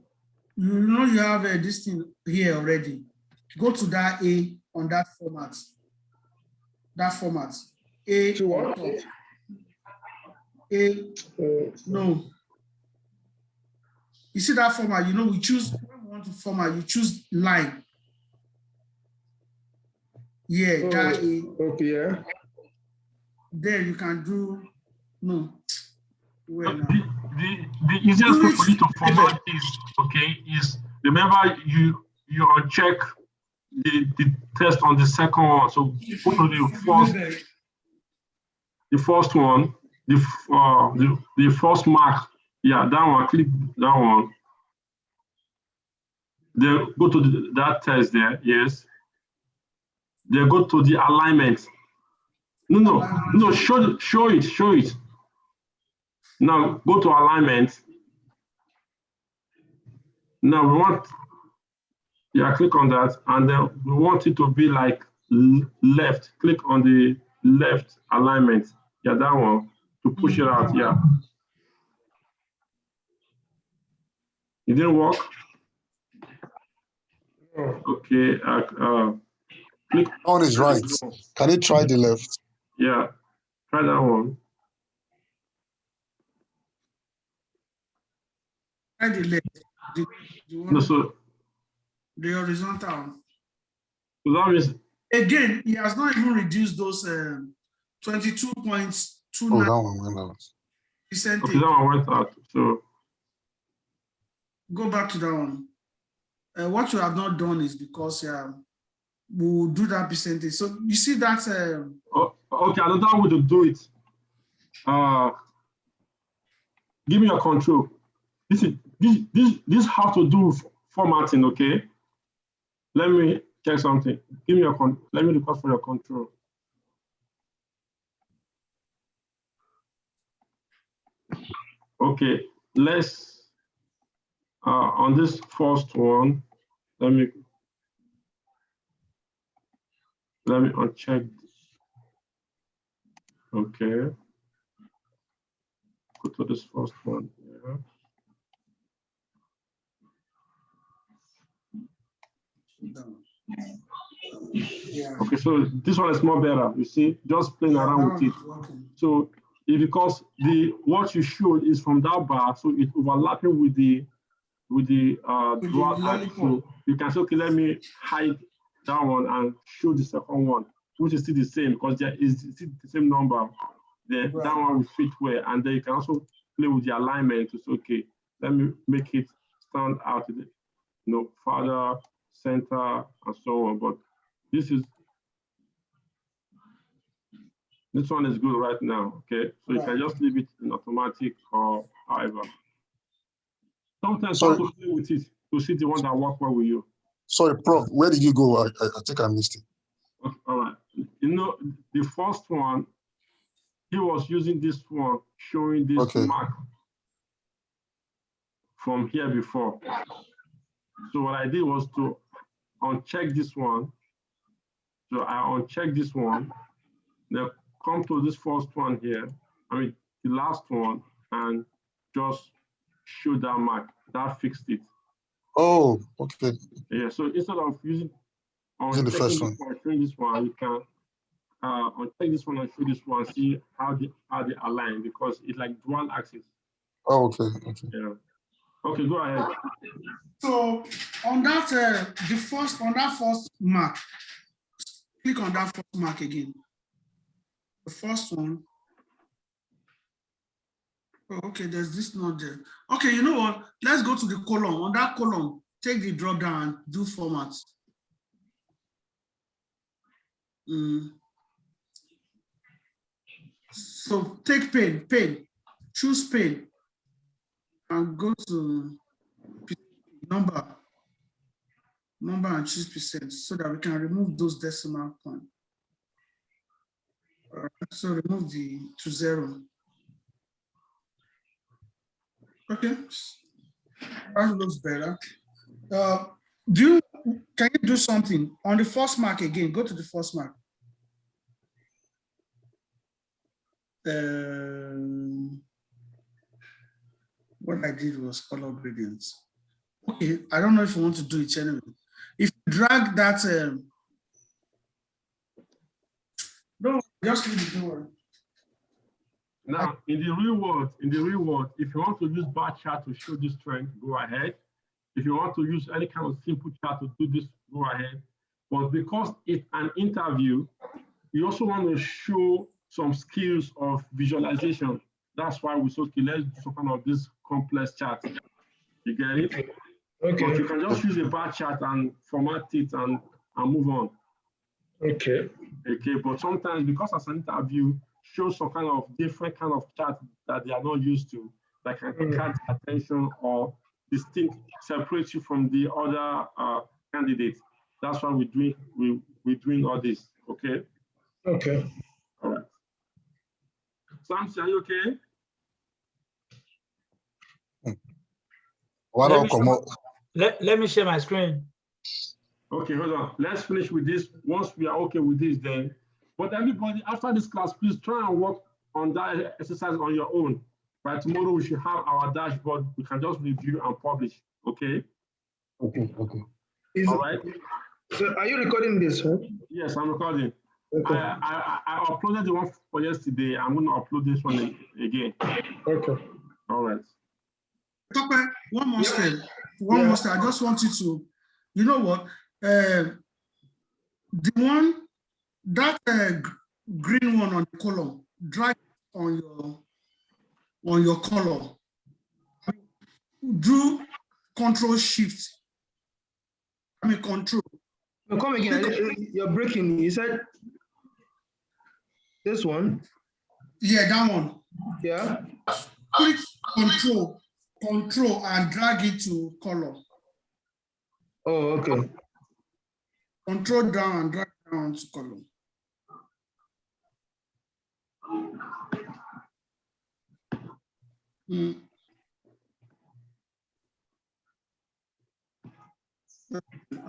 you have this thing here already. Go to that A on that format. That format. A To what? No. You see that format, we choose, when we want to format, you choose line. Yeah, that A. Okay, yeah. There you can do, no. The easiest way for you to format this, okay, is remember you uncheck the test on the second one. So go to the first one, the first mark. Yeah, that one. Click that one. Then go to that test there. Yes. Then go to the alignment. No. Show it. Now go to alignment. Now we want, click on that, and then we want it to be like left. Click on the left alignment. Yeah, that one to push it out. Yeah. It didn't work. Okay. Click. That one is right. Can you try the left? Yeah. Try that one. The left. The horizontal. So that means again, he has not even reduced those 22.29%. Oh, that one went out. Okay, that one went out. So go back to that one. What you have not done is because we'll do that percentage. So you see that. Okay, another way to do it. Give me your control. This has to do with formatting, okay? Let me check something. Give me your let me request for your control. Okay, let's on this first one, let me uncheck. Okay. Go to this first one. Yeah. Okay, so this one is more better. You see, just playing around with it. So because what you showed is from that bar, so it's overlapping with the dual act. So you can say, okay, let me hide that one and show the second one, which is still the same because there is still the same number. Then that one will fit well, and then you can also play with the alignment to say, okay, let me make it stand out, farther, center, and so on. But this one is good right now, okay? So you can just leave it in automatic or however. Sometimes you have to play with it to see the one that works well with you. Sorry, Prof, where did you go? I think I missed it. Okay, all right. The first one, he was using this one, showing this mark from here before. So what I did was to uncheck this one. So I uncheck this one, then come to this first one here, the last one, and just show that mark. That fixed it. Oh, okay. Yeah, so instead of using Using the first one. Showing this one, you can uncheck this one and show this one, see how they align, because it's like dual axis. Oh, okay. Yeah. Okay, go ahead. So on that first mark, click on that first mark again. The first one. Oh, okay, there's this not there. Okay, you know what? Let's go to the column. On that column, take the drop down and do format. So take pen, choose pen, and go to number and choose percent so that we can remove those decimal points. All right, so remove the to 0. Okay, that looks better. Can you do something on the first mark again? Go to the first mark. What I did was color gradients. Okay, I don't know if you want to do it anyway. If you drag that, no, just leave it over. Now, in the real world, if you want to use bar chart to show this trend, go ahead. If you want to use any kind of simple chart to do this, go ahead. But because it's an interview, you also want to show some skills of visualization. That's why we said, okay, let's do some kind of this complex chart. You get it? Okay. But you can just use a bar chart and format it and move on. Okay. Okay, but sometimes because as an interview, show some kind of different kind of chart that they are not used to, that can catch attention or distinct, separate you from the other candidates. That's why we're doing all this. Okay. Okay. All right. Samson, are you okay? Let me share my screen. Okay, hold on. Let's finish with this. Once we are okay with this, then. But everybody, after this class, please try and work on that exercise on your own. By tomorrow, we should have our dashboard. We can just review and publish. Okay? Okay. All right? So are you recording this, huh? Yes, I'm recording. Okay. I uploaded the one for yesterday. I'm going to upload this one again. Okay. All right. Okay, one more step. One more step. I just want you to, you know what? The one, that green one on the column, drag on your column. Do Control Shift. Control. No, come again. You're breaking. You said this one? Yeah, that one. Yeah. Click Control and drag it to color. Oh, okay. Control down and drag down to color.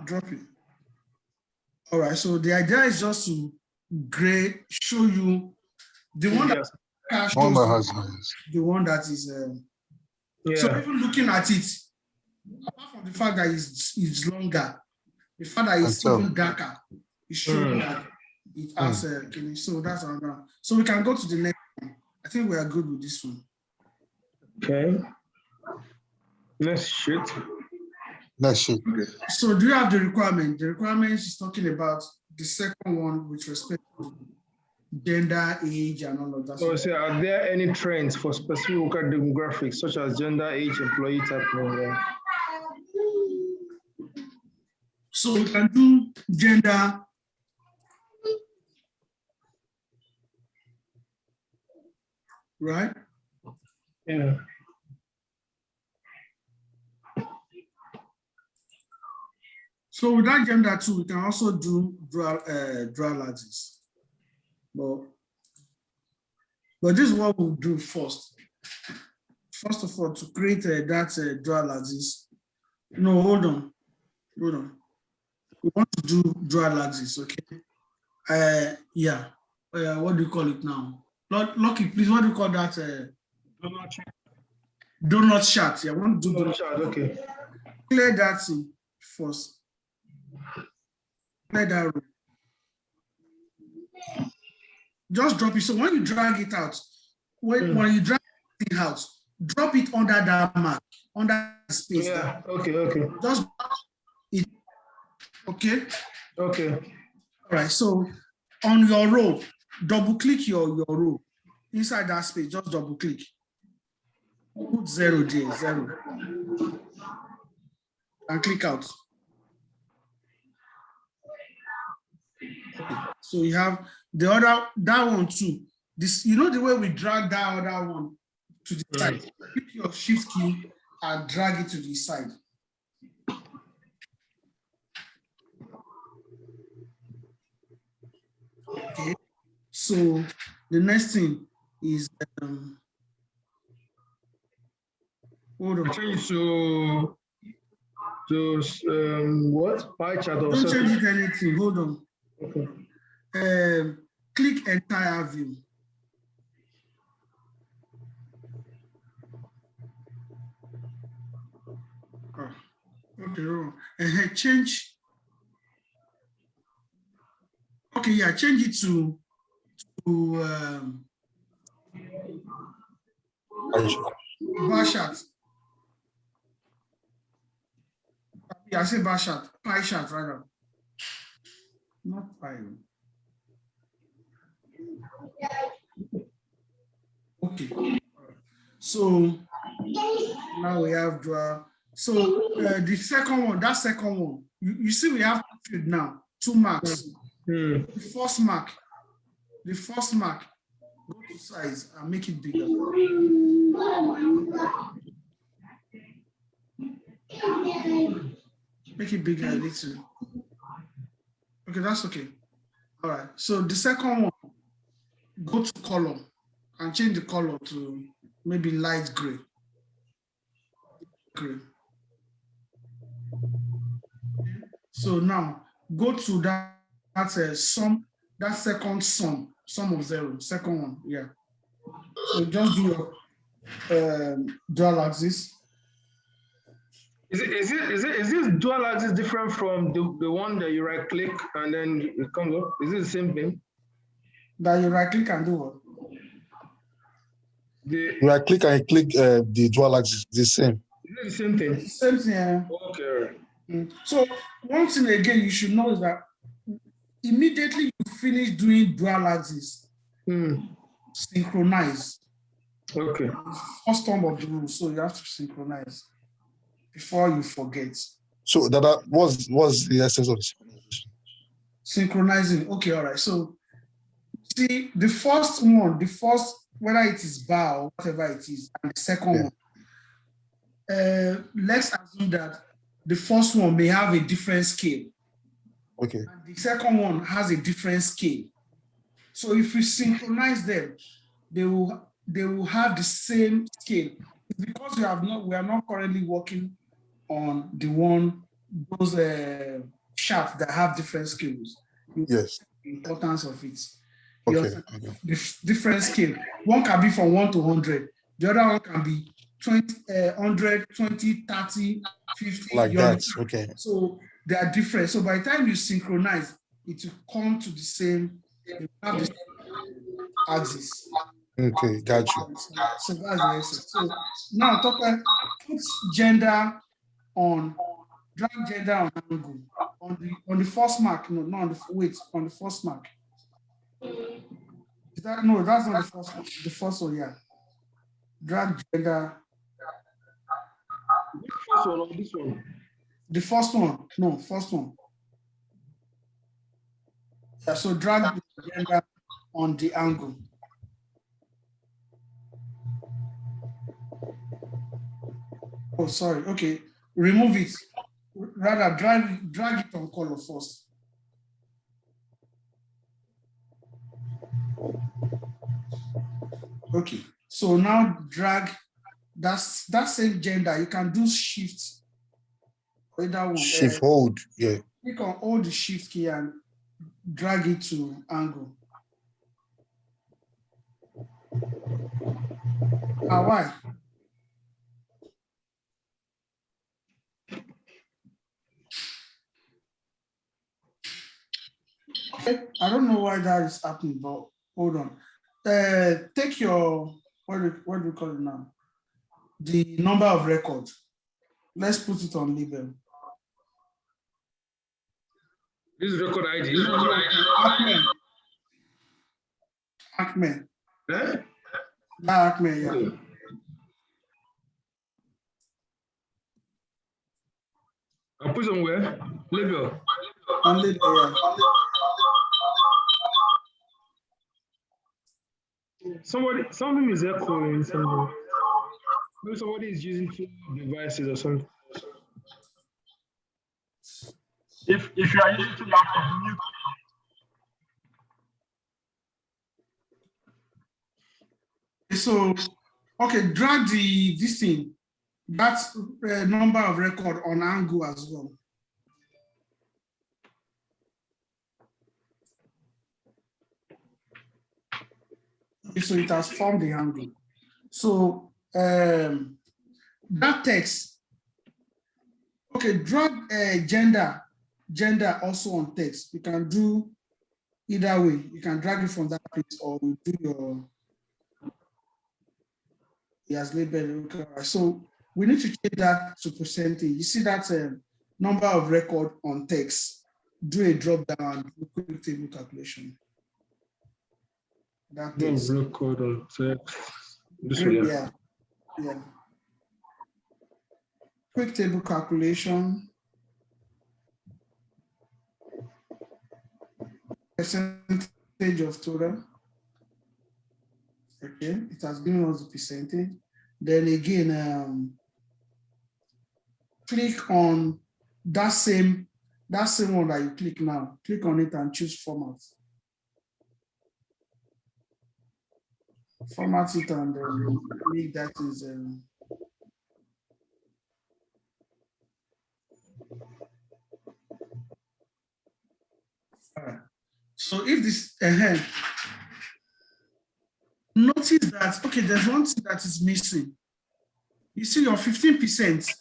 Drop it. All right, so the idea is just to show you the one that the one that is so even looking at it, apart from the fact that it's longer, the fact that it's even darker, it's showing that it has so that's another. So we can go to the next one. I think we are good with this one. Okay. Next sheet. So do you have the requirement? The requirement is talking about the second one with respect to gender, age, and all of that. So say, are there any trends for specific worker demographics such as gender, age, employee type? So we can do gender. Right? Yeah. So with that gender too, we can also do dual axis. But this is what we'll do first. First of all, to create that dual axis. No, hold on. We want to do dual axis, okay? Yeah. What do you call it now? Lucky, please, what do you call that? Donut chart. Donut chart. Yeah, I want to do donut chart. Okay. Clear that first. Let that row. Just drop it. So when you drag it out, when you drag it out, drop it under that mark, under the space. Yeah. Okay. Just it. Okay. Okay. All right. So on your row, double click your row. Inside that space, just double click. Put 0 there, 0. And click out. Okay. So you have the other, that one too. This, you know the way we drag that other one to the side. Click your shift key and drag it to the side. Okay. So the next thing is hold on. Change to what? Pie chart or Don't something? change it anything. Hold on. Okay. Click entire view. Oh, okay, wrong. Change. Okay, yeah, change it to bar chart. Yeah, I say bar chart, pie chart rather. Not pie. Okay. So now we have so the second one, that second one, you see we have field now, 2 marks. The first mark, go to size and make it bigger. Make it bigger a little. Okay, that's okay. All right. So the second one, go to color and change the color to maybe light gray. Gray. So now go to that sum, that second sum of 0, second one, yeah. So just do your dual axis. Is this dual axis different from the one that you right click and then it comes up? Is it the same thing? That you right click and do what? You right click and click the dual axis, the same. Is it the same thing? Same thing, yeah. Okay. So one thing again you should know is that immediately you finish doing dual axis, synchronize. Okay. First term of the rule, so you have to synchronize before you forget. So that was the essence of synchronizing. Okay, all right. So see the first one, whether it is bar or whatever it is, and the second one. Let's assume that the first one may have a different scale. Okay. And the second one has a different scale. So if we synchronize them, they will have the same scale. It's because we are not currently working on those charts that have different scales. Yes. The importance of it. Okay. The different scale. One can be from 1 to 100. The other one can be 20, 100, 20, 30, 50. Like that. Okay. So they are different. So by the time you synchronize, it will come to the same, have the same axis. Okay, got you. So that's the essence. So now put gender on, drag gender on angle on the first mark. No, not on the on the first mark. Is that no? That's not the first one. The first one, yeah. Drag gender. Which first one or this one? The first one. No, first one. Yeah, so drag the gender on the angle. Oh, sorry. Okay, remove it. Rather, drag it on color first. Okay, so now drag that same gender. You can do shift. Either one. Shift hold, yeah. Click on hold the shift key and drag it to angle. Why? I don't know why that is happening, but hold on. Take your, what do we call it now? The number of records. Let's put it on label. This is record ID. Acme. Eh? Acme, yeah. Okay. I'll put on where? Label. On label, yeah. Something is echoing. Something. Maybe somebody is using two devices or something. If you are using two laptops, mute. So, okay, drag this thing, that number of record on Angu as well. Okay, so it has formed the Angu. So that text, okay, drag gender also on text. You can do either way. You can drag it from that place or do your. He has labeled. Okay. So we need to change that to percentage. You see that number of record on text. Do a drop down, do quick table calculation. That is record on text. This one, yeah. Quick table calculation. Percentage of total. Okay, it has given us the percentage. Then again, click on that same one that you click now. Click on it and choose format. Format it and make that is. All right. So if this notice that, okay, there's one thing that is missing. You see your 15%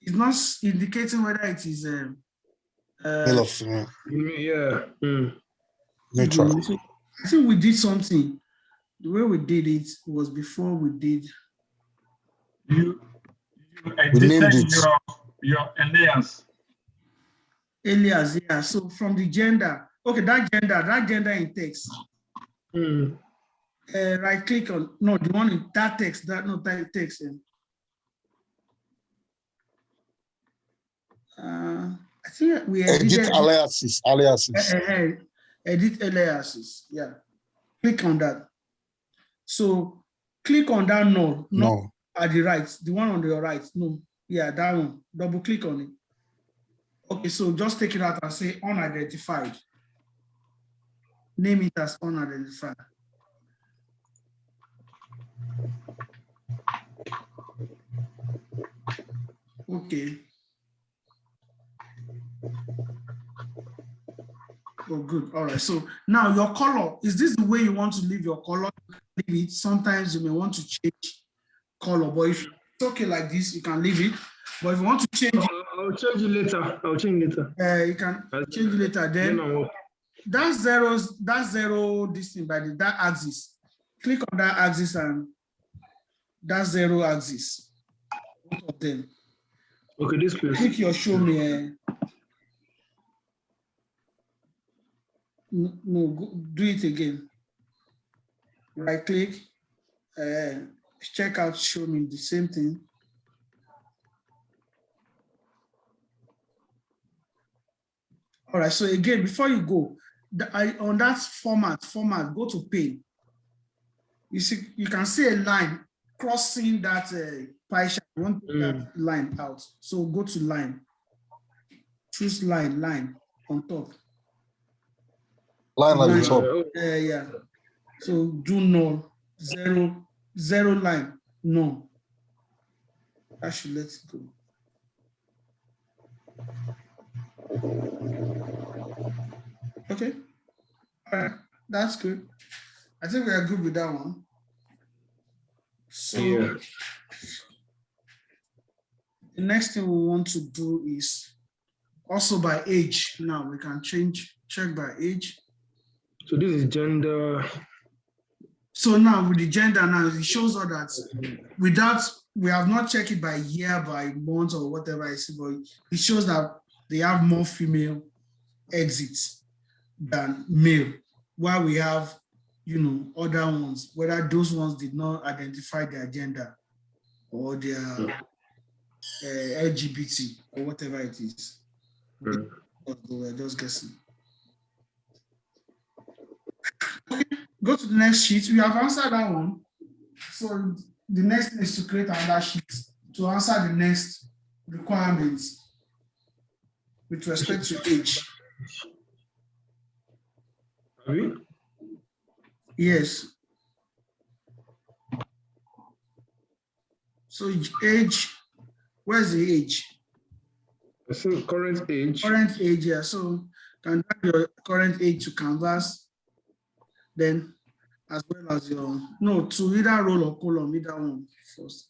is not indicating whether it is Male or female. Yeah. Neutral. I think we did something. The way we did it was before we did. You named edited it. your alias. Alias, yeah. So from the gender, okay, that gender in text. Right click on the one in that text, that text. I think we edit aliases. Edit aliases, yeah. Click on that. So click on that node, no, at the right, the one on your right, no, yeah, that one. Double click on it. Okay, so just take it out and say unidentified. Name it as unidentified. Okay. Oh, good. All right. So now your color, is this the way you want to leave your color? Leave it. Sometimes you may want to change color, but if it's okay like this, you can leave it. But if you want to change it, I'll change it later. You can change it later. Then that's zero, this thing by that axis. Click on that axis and that zero axis. Both of them. Okay, this place. Click your show me. No, do it again. Right click, check out, show me the same thing. All right, so again, before you go, on that format, go to pane. You see, you can see a line crossing that pie chart. You want that line out. So go to line, choose line on top. Line on top. Yeah. So do null, zero line, no. I should let it go. Okay. All right. That's good. I think we are good with that one. So the next thing we want to do is also by age. Now we can check by age. So this is gender. So now with the gender now, it shows us that without, we have not checked it by year, by month or whatever I see, but it shows that they have more female exits than male, while we have, you know, other ones, whether those ones did not identify their gender or their LGBT or whatever it is. We're just guessing. Okay, go to the next sheet. We have answered that one. So the next thing is to create another sheet to answer the next requirements with respect to age. Really? Yes. So age, where's the age? So current age. Current age, yeah. So can drag your current age to canvas, then as well as your, no, to either row or column, either one first.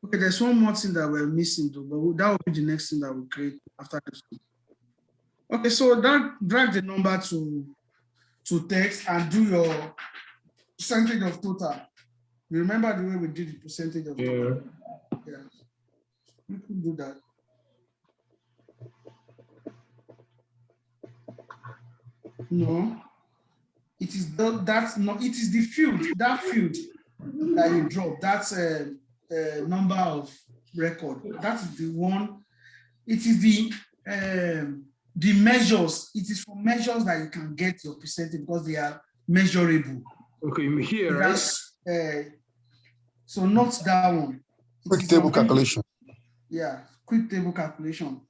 Okay, there's one more thing that we're missing though, but that will be the next thing that we'll create after this one. Okay, so that drag the number to text and do your percentage of total. You remember the way we did the percentage of total? Yeah. You could do that. No, it is that's not. It is the field, that field that you drop. That's a number of record. That is the one. It is the measures. It is for measures that you can get your percentage because they are measurable. Okay, here, that's, so not that one. Quick table calculation. Yeah, quick table calculation.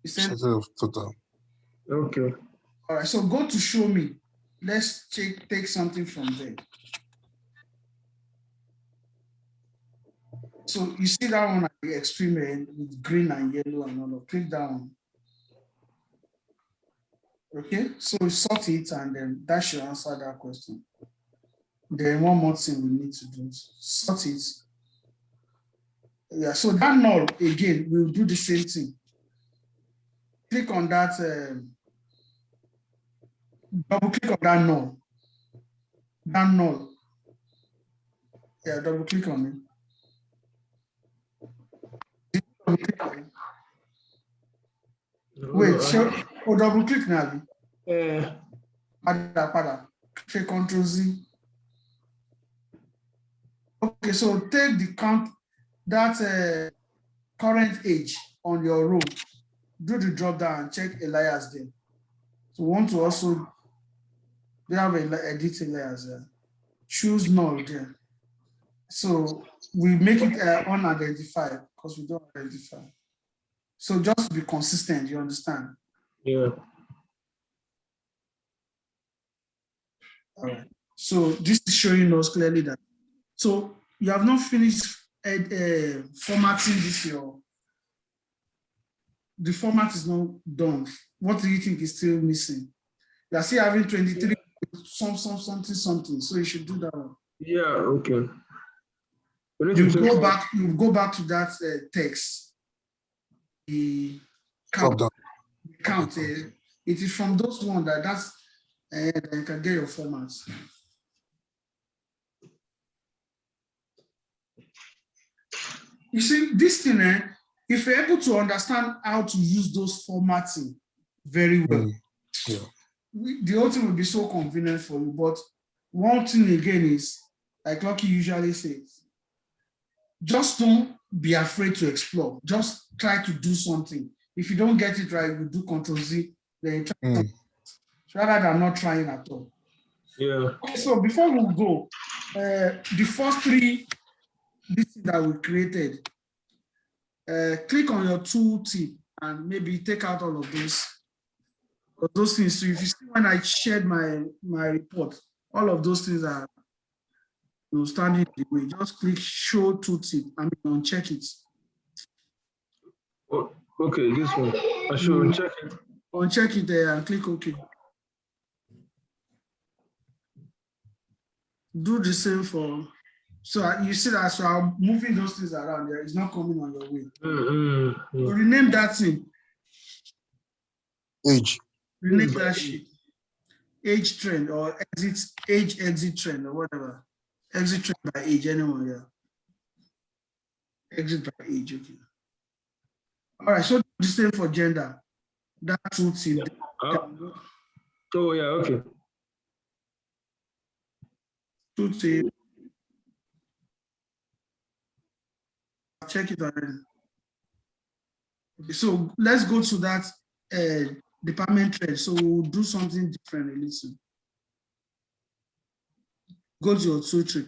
Percentage of total. Okay. All right, so go to show me. Let's take something from there. So you see that one at the extreme end with green and yellow and all of, click that one. Okay, so we sort it and then that should answer that question. Then one more thing we need to do, sort it. Yeah, so that null, again, we'll do the same thing. Click on that, double click on that null. That null. Yeah, double click on it. Double click on it. Wait, show, or double click now. Pada. Click Ctrl Z. Okay, so take the count, that current age on your row. Do the drop down and check Elias there. So we want to also, they have a edit Elias there. Choose null there. So we make it unidentified because we don't identify. So just to be consistent, you understand? Yeah. All right. So this is showing us clearly that. So you have not finished formatting this year. The format is not done. What do you think is still missing? You are still having 23 something. So you should do that one. Yeah. Okay. You go back to that text. The count. It is from those ones that's you can get your formats. You see, this thing, if you're able to understand how to use those formatting very well, the whole thing will be so convenient for you. But one thing again is, like Lucky usually says, just don't be afraid to explore. Just try to do something. If you don't get it right, you do Ctrl Z, then you try rather than not trying at all. Yeah. Okay, so before we go, the first three that we created, click on your tooltip and maybe take out all of those things. So if you see when I shared my report, all of those things are standing in the way. Just click show tooltip and uncheck it. Oh, okay, this one. I should uncheck it. Uncheck it there and click OK. Do the same for. So you see that, so I'm moving those things around there. It's not coming on your way. So rename that thing. Age. Rename that sheet. age trend or exit trend or whatever. Exit trend by age, anyone, yeah. Exit by age, okay. All right, so the same for gender. That tooltip. Oh yeah, okay. Tooltip. Check it already. Okay, so let's go to that department trend. So we'll do something different a little. Go to your tooltip.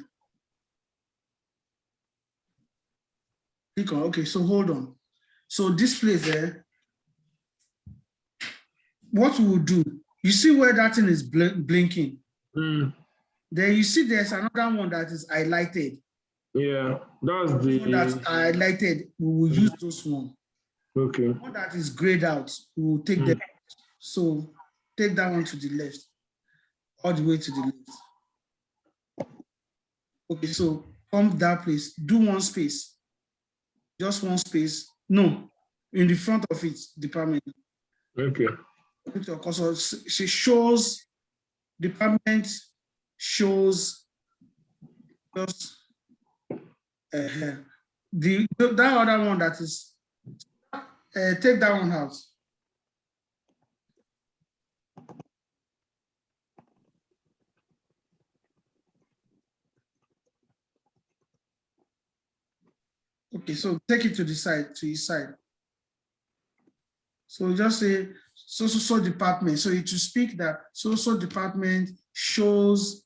Click on, okay, so hold on. So this place there, what we will do, you see where that thing is blinking? Mm. Then you see there's another one that is highlighted. Yeah, that's the one that's highlighted. We will use those one. Okay. One that is grayed out, we will take them. So take that one to the left, all the way to the left. Okay, so from that place, do one space. Just one space. No, in the front of it, department. Okay. So she shows department shows just that other one that is take that one out. Okay, so take it to the side, to his side. So just say so department. So it to speak that so department shows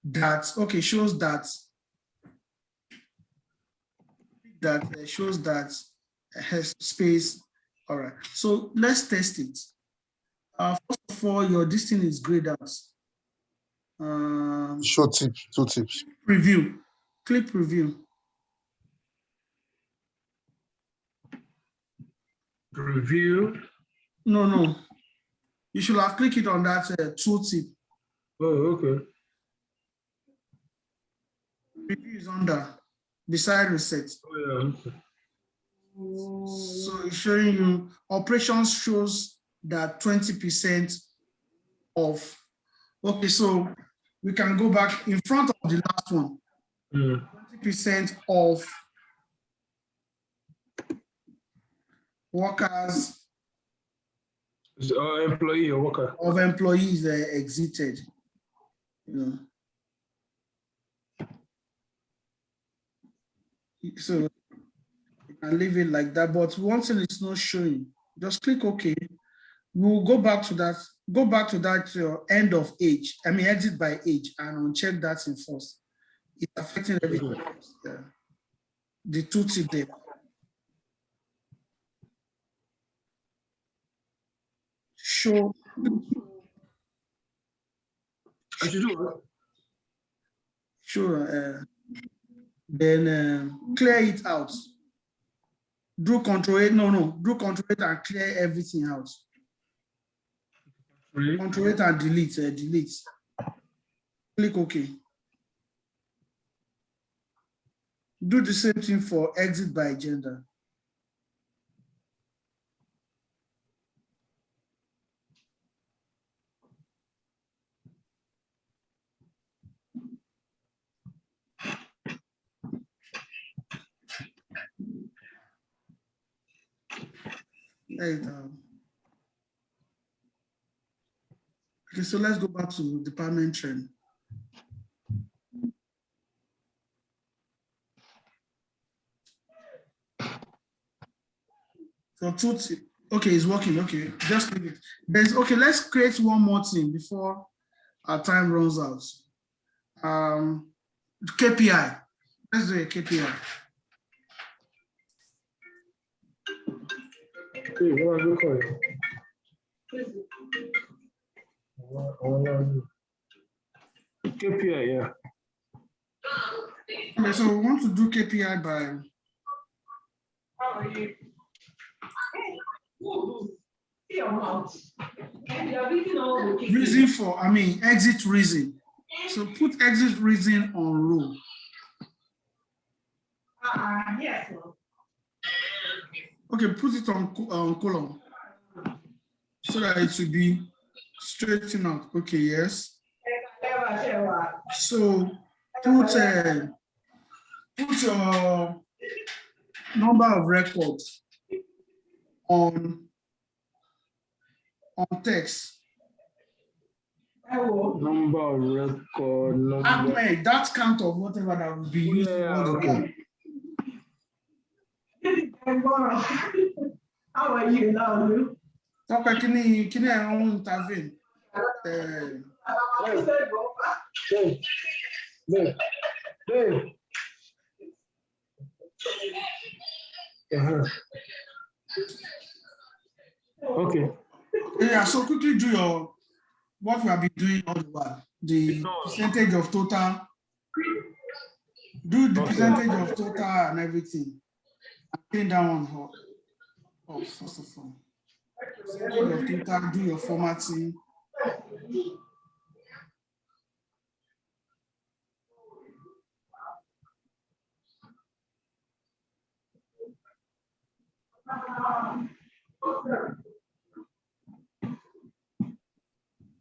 that, okay, shows that shows that has space. All right, so let's test it. First of all, your this thing is grayed out. Show tips, two tips. Preview, click preview. Review. No. You should have clicked it on that tooltip. Oh, okay. Preview is under, beside reset. Oh, yeah. Okay. So it's showing you operations shows that 20% off. Okay, so we can go back in front of the last one. 20% of workers. Employee or worker. Of employees exited. You know. So you can leave it like that, but one thing it's not showing. Just click OK. We'll go back to that. Go back to that end of age. I mean exit by age, and uncheck that in first. It's affecting everything. The tooltip there. Show. I should do it. Sure. Then clear it out. Do Control 8. No. Do Control 8 and clear everything out. Really? Control 8 and delete. Delete. Click OK. Do the same thing for exit by gender. Okay, so let's go back to department trend. So tooltip, okay, it's working. Okay, just leave it. Okay, let's create one more thing before our time runs out. KPI. Let's do a KPI. KPI, yeah. Okay, so we want to do KPI by. How are you? Reason for, exit reason. So put exit reason on row. Yes. Okay, put it on column so that it should be Straighten out. Okay, yes. So put your number of records on text. Number of record, number. Ahmed, that count of whatever that will be used for all the Okay. How are you now, Lou? Tope, can you intervene? Dave. Okay. Yeah, so quickly do your what we have been doing all the while. The percentage of total. Do the percentage of total and everything. And pin that one up, first of all. Percentage of total, do your formatting.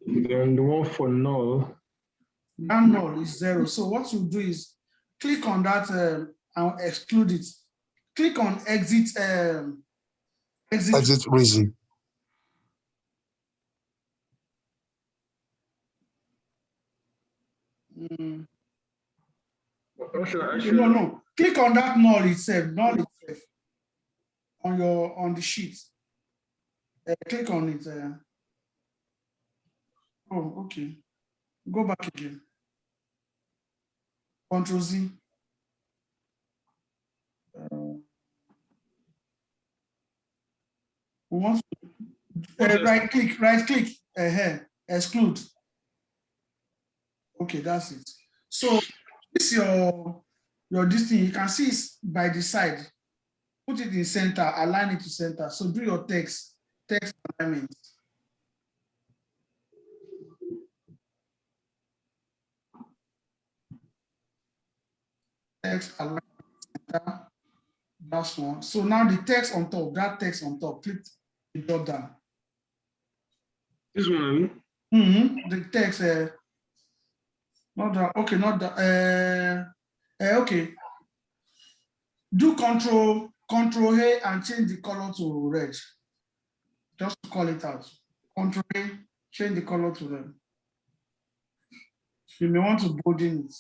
Then the one for null. That null is 0. So what you do is click on that and exclude it. Click on exit. Exit reason. No. Click on that null itself. On the sheet. Click on it. Oh, okay. Go back again. Control Z. We want to right click, exclude. Okay, that's it. So this is your this thing. You can see it's by the side. Put it in center, align it to center. So do your text alignment. Text alignment center. That's one. So now the text on top, that text on top, click the drop down. This one, The text, not that, okay, not that, okay. Do control A and change the color to red. Just to call it out. Control A, change the color to red. You may want to bolden it.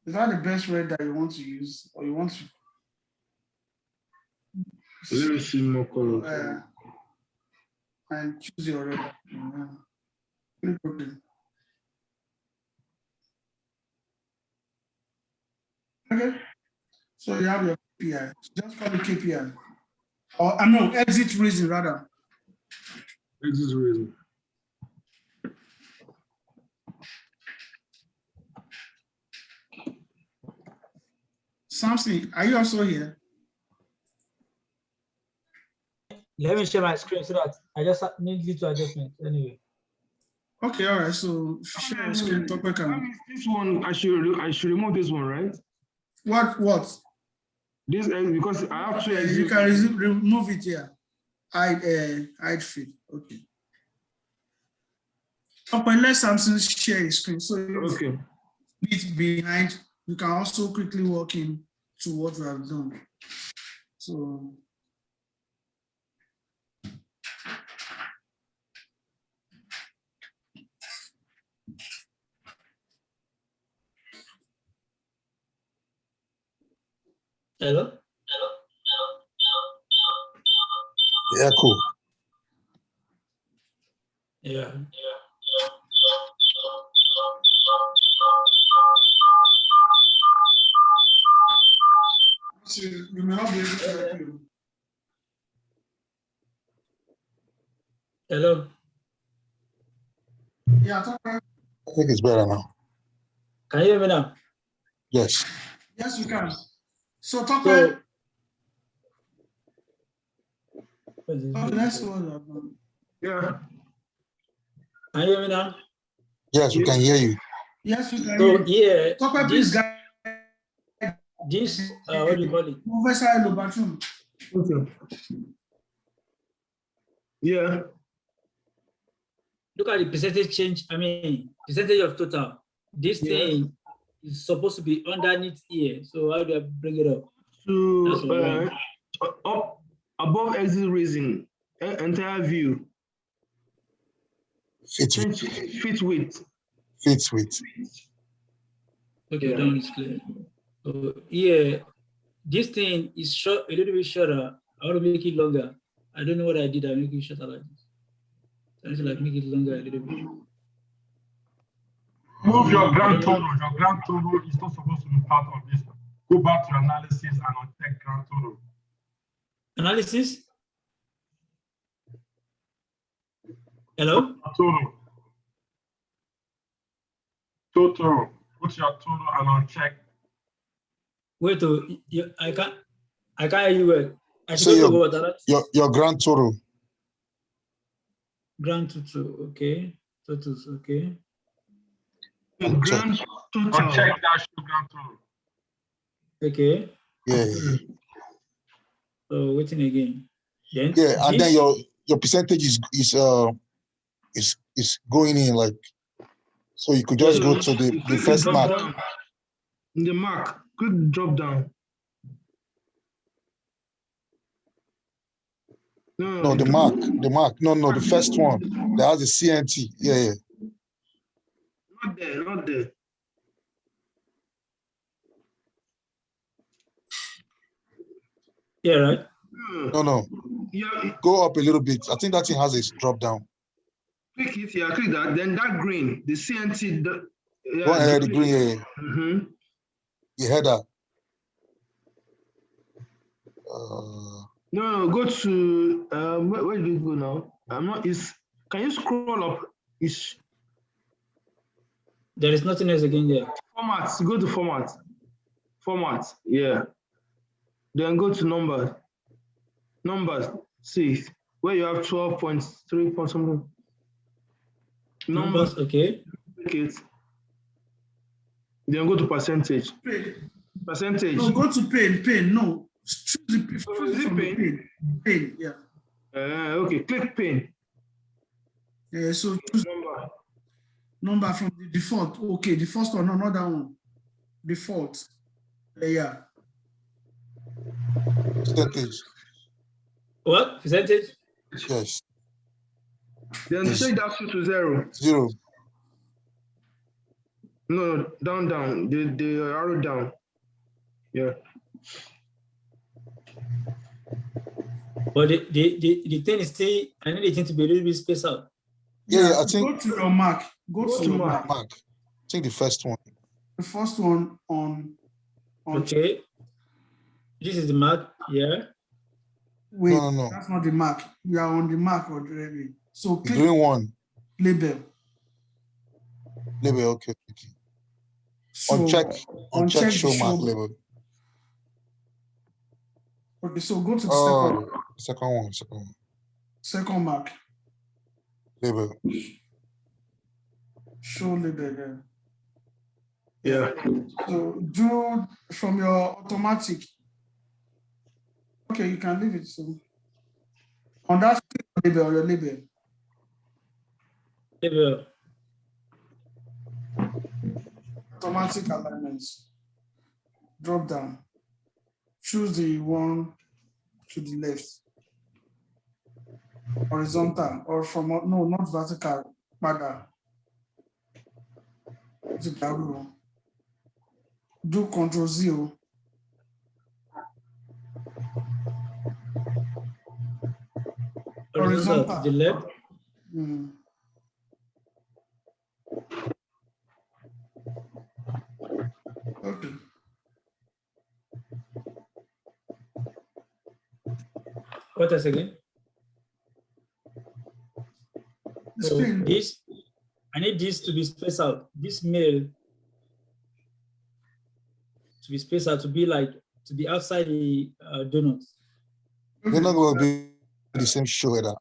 Is that the best red that you want to use, or you want to? let me see more color. And choose your red. Okay. So you have your KPI. Just call it KPI. Or no, exit reason rather. Exit reason. Samson, are you also here? Let me share my screen so that I just need little adjustment anyway. Okay, all right. So share your screen. Topic and This one, I should remove this one, right? what? This because I have to exit. You can remove it here. Hide feed. Okay. Okay, let Samson share his screen. So okay. Bit behind, you can also quickly walk in to what we have done. So Hello? Yeah, cool. Yeah. so you may not be able to help you. Hello? Yeah, I think it's better now. Can you hear me now? Yes. yes, you can. So talk So, that's what Yeah. can you hear me now? Yes, we can hear you. yes, you can. So yeah, Talk please, guys. this what do you call it? Professor Lobatun. Okay. Yeah. Look at the percentage change. I mean, percentage of total. This Yeah. thing is supposed to be underneath here. So how do I bring it up? That's So all right. up above exit reason, entire view. Fit Change fit width. with. Okay, Yeah. down is clear. So here, this thing is short, a little bit shorter. I want to make it longer. I don't know what I did. I make it shorter like this. So I need to like make it longer a little bit. Move your grand total. Your grand total is not supposed to be part of this. Go back to your analysis and uncheck grand total. Analysis? Hello? Total. Total. Put your total and uncheck. Wait, I can't hear you well. I should So go to what? Analysis? your grand total. Grand total, okay. Totals, okay. Grand total. Uncheck that show grand total. Okay. Yeah. So waiting again. Then Yeah, and then this- your percentage is going in like, so you could just go to the Click first drop mark. down. In the mark, click drop down. No, the mark. No, the first one that has the CNT. Yeah. Not there. yeah, right? No. Yeah, Go up a little bit. I think that thing has a drop down. click it, yeah, click that. Then that green, the CNT. Yeah, Go ahead, the green. Yeah. Mm-hmm. You heard that. No, go to where do you go now? Can you scroll up? It's There is nothing else again there. format. Go to format. Format, yeah. Then go to numbers. Numbers, see where you have 12.3 point something. Numbers, okay. Click it. Then go to percentage. Pain. Percentage. No, go to pain. No. Choose is it from the pain? Pain, yeah. Okay, click pin. Yeah, so choose number from the default. Okay, the first one, no, not that one. Default. Yeah. Percentage. What? Percentage? Yes. Then Yes. change that to 0. 0. No, down. The arrow down. Yeah. But the thing is still, I need the thing to be a little bit spaced out. Yeah, I think Go to your mark. Go to your mark. mark. I think the first one. The first one on Okay. This is the mark, yeah. wait, No. that's not the mark. You are on the mark already. So The click green one. label. Label, okay. So Uncheck show mark label. Okay, so go to the Second one. second mark. Label. Show label there. Yeah. So do from your automatic. Okay, you can leave it. So on that label, on your label. Label. Automatic alignments. Drop down. Choose the one to the left. Horizontal or from no, not vertical. Baga. Do Ctrl-0. Horizontal to the left. Okay. What else again? So Screen. this, I need this to be spaced out. This mail to be spaced out, to be outside the donut. They're not going to be the same show header.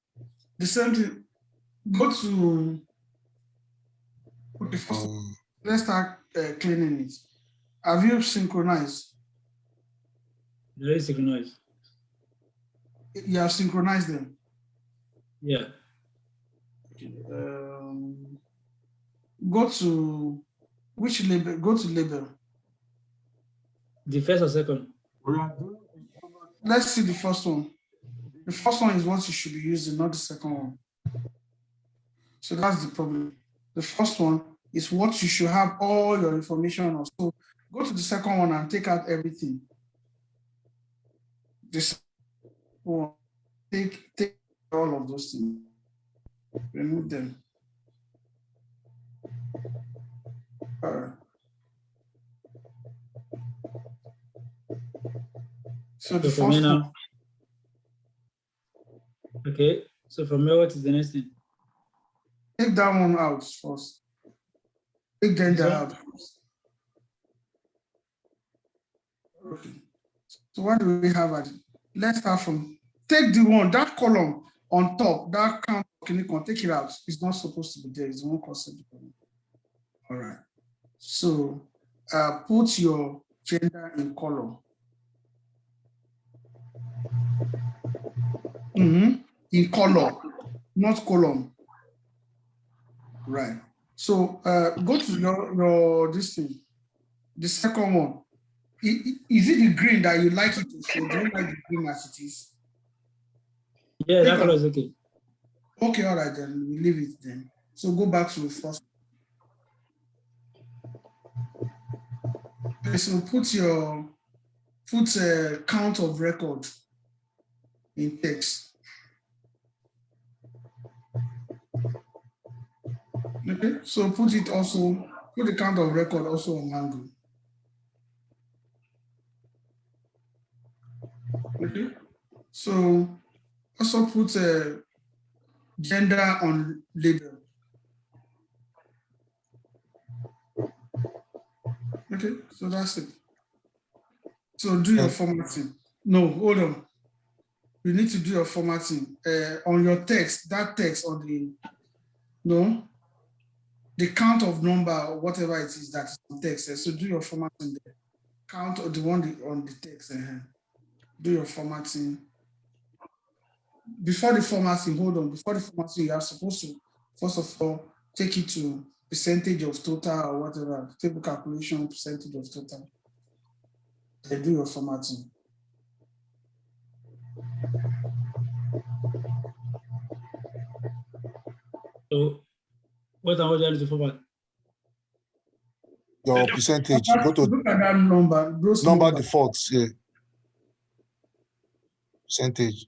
The same thing. Go to. Okay, first let's start cleaning it. Have you synchronized? Very synchronized. You have synchronized them. Yeah. Go to which label? Go to label. The first or second? Let's see the first one. The first one is what you should be using, not the second one. So that's the problem. The first one is what you should have all your information on. So go to the second one and take out everything. This one, take all of those things, remove them. All right. So the So from here first one, now. Okay. So from here, what is the next thing? take that one out first. Take the This one? out first. Okay. So what do we have at it? Let's start from, take the one, that column on top, that count, take it out. It's not supposed to be there. It's one concept. All right. So put your gender in column. In color, not column. Right. So go to your this thing, the second one. Is it the green that you like it to show? Do you like the green as it is? Yeah, that color is okay. Okay, all right, then we leave it then. So go back to the first. Okay, so put a count of record in text. Okay, so put the count of record also on Mango. Okay, so also put a gender on label. Okay, so that's it. So do your formatting. No, hold on. You need to do your formatting on your text, that text on the count of number or whatever it is that is on text. So do your formatting there. Count of the one on the text. Do your formatting. Before the formatting, hold on. Before the formatting, you are supposed to, first of all, take it to percentage of total or whatever, table calculation, percentage of total. Then do your formatting. So what do I need to format? Your percentage. Go to look at that number. Those number defaults. Yeah. Percentage.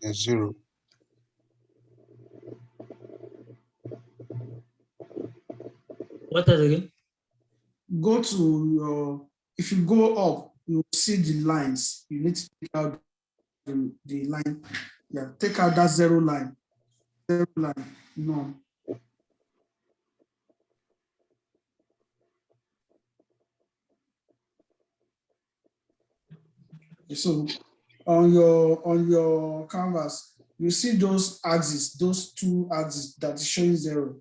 And 0. What else again? Go to your, if you go up, you'll see the lines. You need to take out the line. Yeah, take out that 0 line. 0 line, no. So on your canvas, you see those axes, those 2 axes that is showing 0.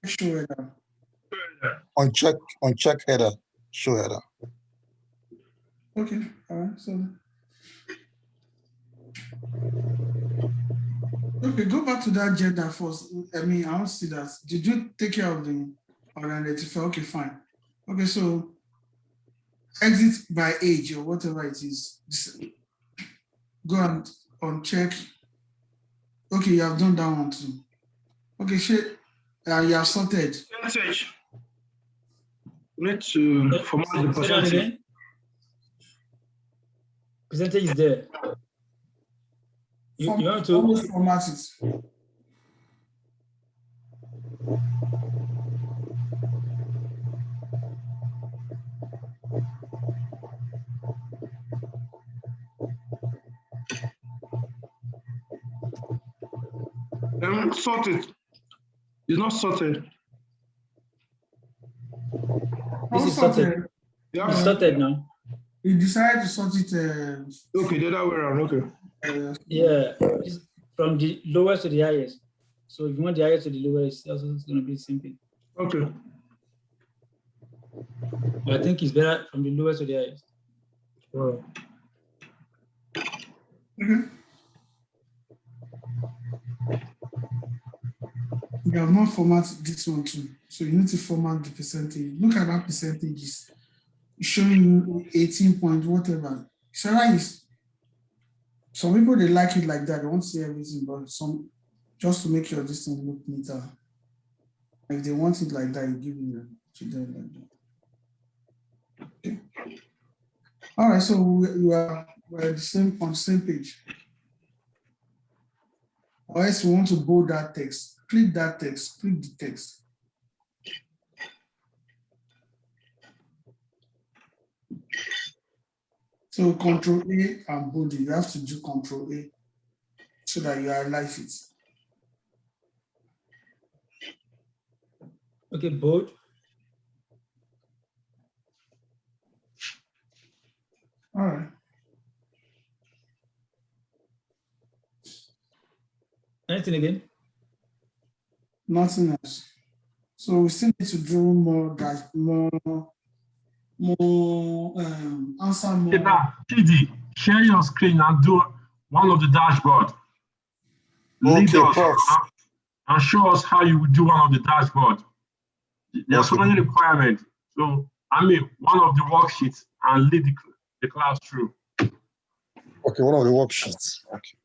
Show it down. On check header. Show header. Okay, all right. So okay, go back to that gender first. I mean, I don't see that. Did you take care of the identifier? Okay, fine. Okay, so exit by age or whatever it is. Go and uncheck. Okay, you have done that one too. Okay, shit. You have sorted. Percentage. Need to format the percentage. Percentage is there. You want to almost format it. Sorted. It's not sorted. This is sorted. Yeah. It's sorted now. You decided to sort it. Okay, the other way around. Okay. Yeah, it's from the lowest to the highest. So if you want the highest to the lowest, it's also going to be the same thing. Okay. But I think it's better from the lowest to the highest. Wow. Okay. You have not formatted this one too. So you need to format the percentage. Look at that percentages. It's showing you 18 point whatever. Sarah is, some people they like it like that. They want to see everything, but some just to make your distance look neater. If they want it like that, you give it to them like that. Okay. All right, so we're at the same on the same page. Or else we want to bold that text. Click that text, click the text. So Control A and bold it. You have to do Control A so that you highlight it. Okay, bold. All right. Anything again? Nothing else. So we still need to do more answer more. Okay, now, TD, share your screen and do one of the dashboard. Lead Okay, us Prof. and show us how you would do one of the dashboard. There are so Okay. many requirements. So, I mean, one of the worksheets and lead the class through. Okay, one of the worksheets. Okay.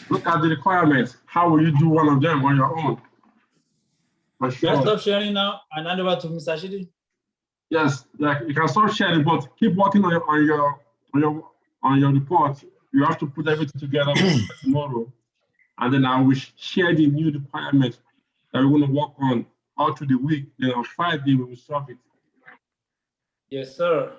Look at the requirements. How will you do one of them on your own? For Can I sure. stop sharing now and hand over to Mr. Shidi? Yes, yeah, you can start sharing, but keep working on your report. You have to put everything together for tomorrow, and then I will share the new requirements that we're going to work on all through the week. Then on Friday we will solve it. Yes, sir.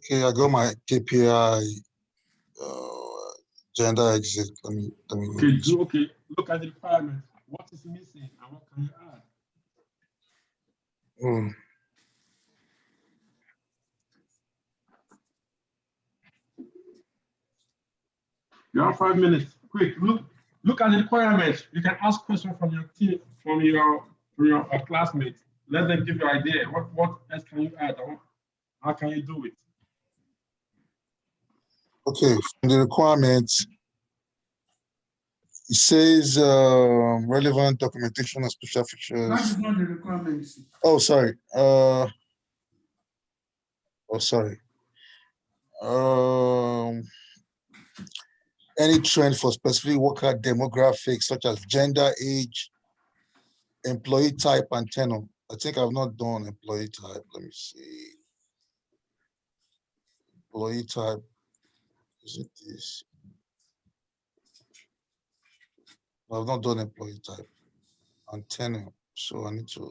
Okay, I got my KPI gender exit. Let me Okay, okay. Look at the requirements. What is missing and what can you add? You have 5 minutes. Quick, look at the requirements. You can ask questions from your team, from your classmates. Let them give you an idea. What else can you add? Or how can you do it? Okay, from the requirements, it says relevant documentation and special That features. is not the requirements. Oh, sorry. Sorry. Any trend for specific worker demographics such as gender, age, employee type, and tenure. I think I've not done employee type. Let me see. Employee type. Is it this? I've not done employee type and tenure, so I need to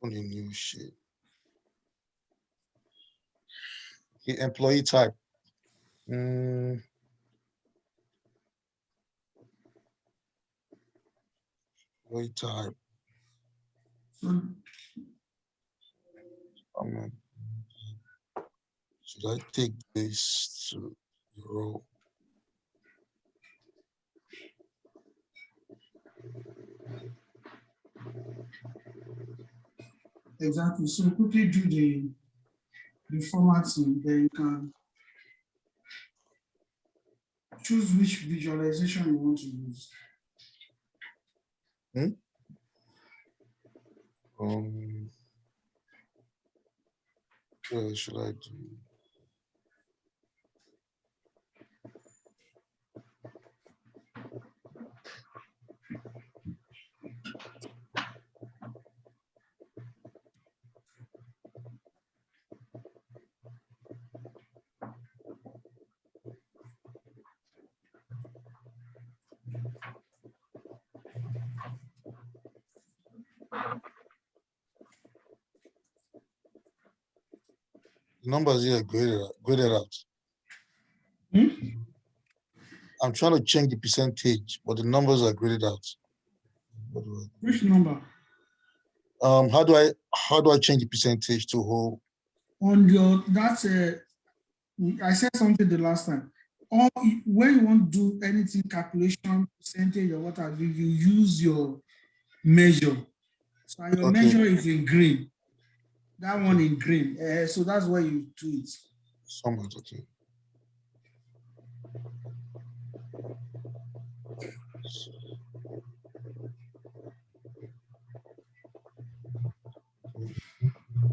open a new sheet. The employee type. Employee type. Should I take this to the row? Exactly. So quickly do the formatting, then you can choose which visualization you want to use. Where should I do? The numbers here graded out. I'm trying to change the percentage, but the numbers are graded out. What do Which number? how do I change the percentage to whole? On your, that's I said something the last time. Or when you want to do anything, calculation, percentage, or what have you, you use your measure. So your Okay. measure is in green. That one in green. So that's where you do it. Somewhat, okay.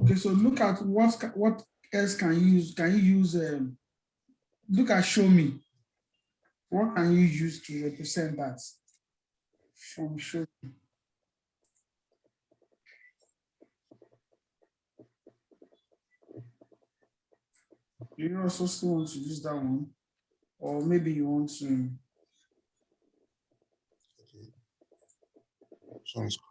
Okay, so look at what else can you use? Can you use look at show me. What can you use to represent that? Show me. You also still want to use that one, or maybe you want to. Okay. Sounds good.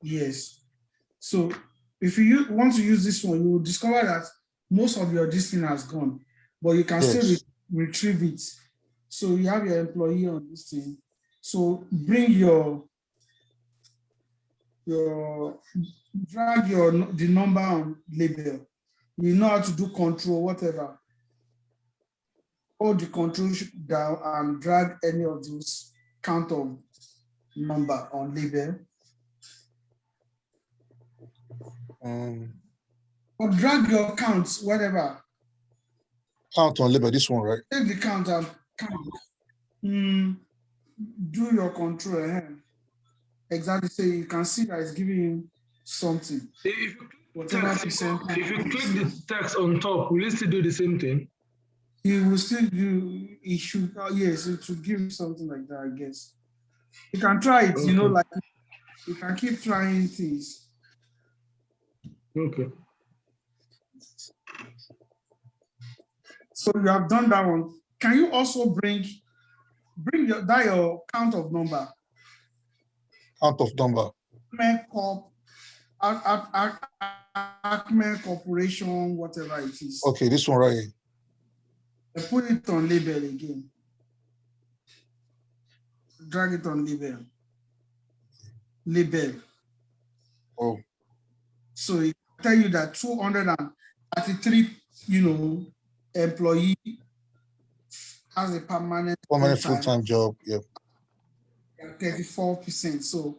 Yes. So if you want to use this one, you will discover that most of your this thing has gone, but you can still Yes. retrieve it. So you have your employee on this thing. So bring your drag the number on label. You know how to do control, whatever. Hold the control down and drag any of those count of number on label. Or drag your counts, whatever. Count on label, this one, right? Take the count and count. Do your control. Exactly. So you can see that it's giving you something. If you click the text on top, will it still do the same thing? It will still do, it should, yes, it should give you something like that, I guess. You can try it, Okay. you know, like you can keep trying things. Okay. So you have done that one. Can you also bring your count of number? Count of number. Acme Corporation, whatever it is. Okay, this one right here. I put it on label again. Drag it on label. Label. Oh. So it tell you that 233, employee has a permanent full-time job. Yep. 34%. So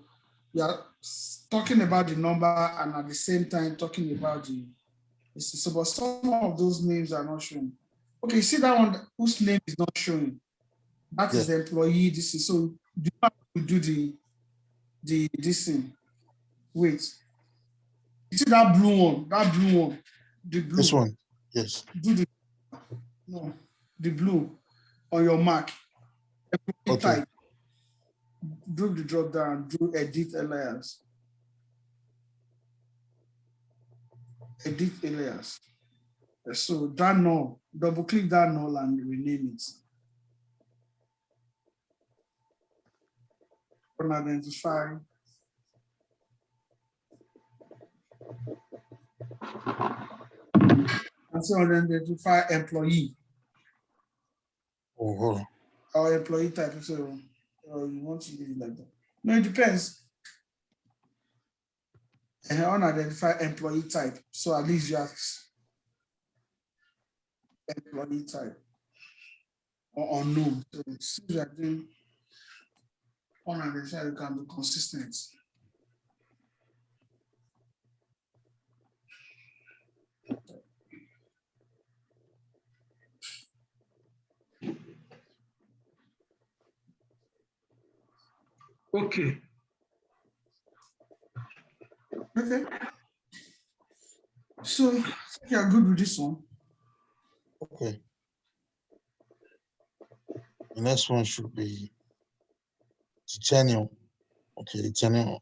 we are talking about the number and at the same time talking about the. So, but some of those names are not showing. Okay, see that one whose name is not showing. That is the employee. This is so. Do you have to do this thing? Wait. You see that blue one? That blue one. The blue. This one. Yes. Do the blue on your Mac. Okay. Type. Do the drop down. Do edit alias. Edit alias. So that null, double click that null and rename it. Unidentified. And so unidentified employee. Oh, hold on. Or employee type. So you want to use it like that. No, it depends. Unidentified employee type. So at least you have employee type or unknown. So since you are doing unidentified, you can be consistent. Okay. Okay. So I think you're good with this one. Okay. The next one should be the tenure. Okay, the tenure.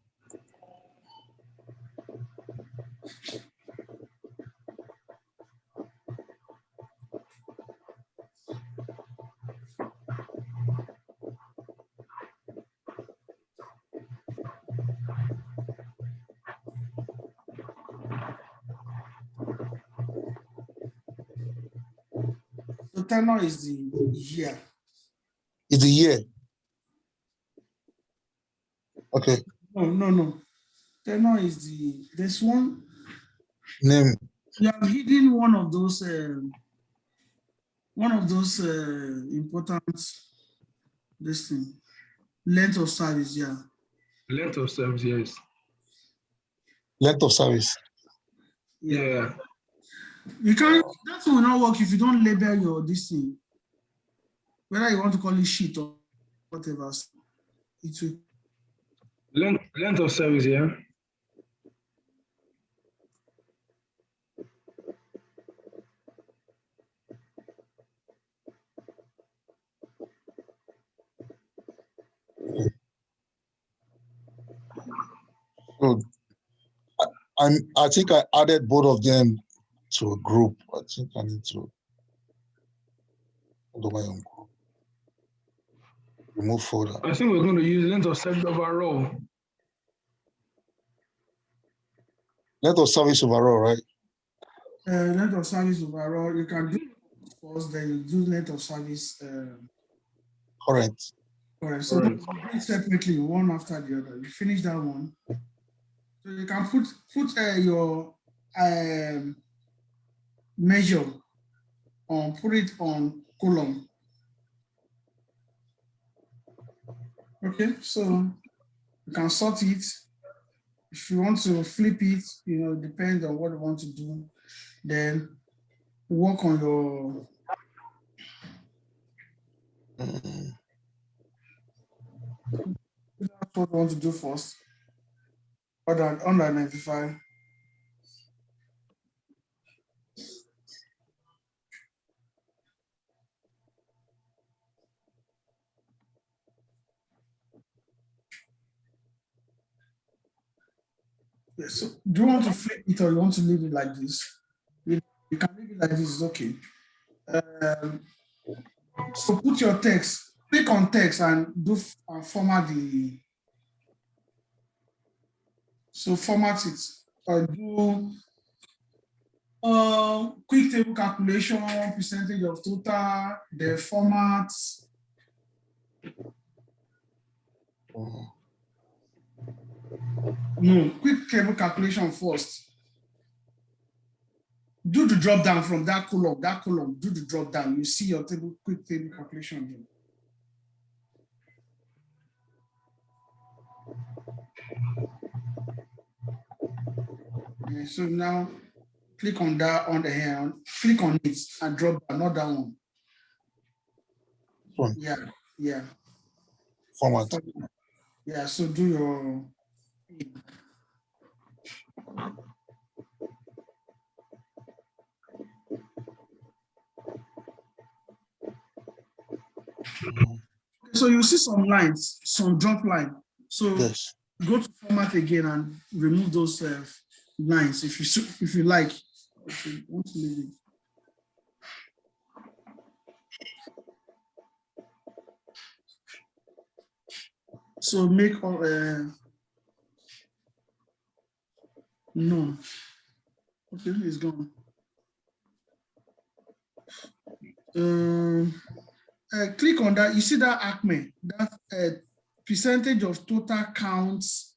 tenure is the year. It's a year. Okay, No. Tenure is there's one, name. you have hidden one of those important, this thing, length of service, yeah. Length of service, yes. Length of service. Yeah. You can't, that will not work if you don't label your this thing. Whether you want to call it sheet or whatever, it will. Length of service, yeah. So I think I added both of them to a group. I think I need to do my own group. Remove folder. I think we're going to use length of service overall. Length of service overall, right? Length of service overall, you can do first, then you do length of service. Current. Correct. So do it separately, one after the other. You finish that one. So you can put your measure on, put it on column. Okay, so you can sort it. If you want to flip it, depends on what you want to do. Then work on your that's what I want to do first. Under 95. Yeah, so do you want to flip it or you want to leave it like this? You can leave it like this, it's okay. So put your text, click on text and do format the. So format it. Do quick table calculation, percentage of total, the format. No, quick table calculation first. Do the drop down from that column, do the drop down. You see your quick table calculation here. Okay, so now click on that on the hand, click on it and drop down, not that one. Yeah. Format. Yeah, so do your so you see some lines, some drop line. So yes. Go to format again and remove those lines if you like. Okay, want to leave it. So make all no. Okay, it's gone. Click on that. You see that ACME, that percentage of total counts,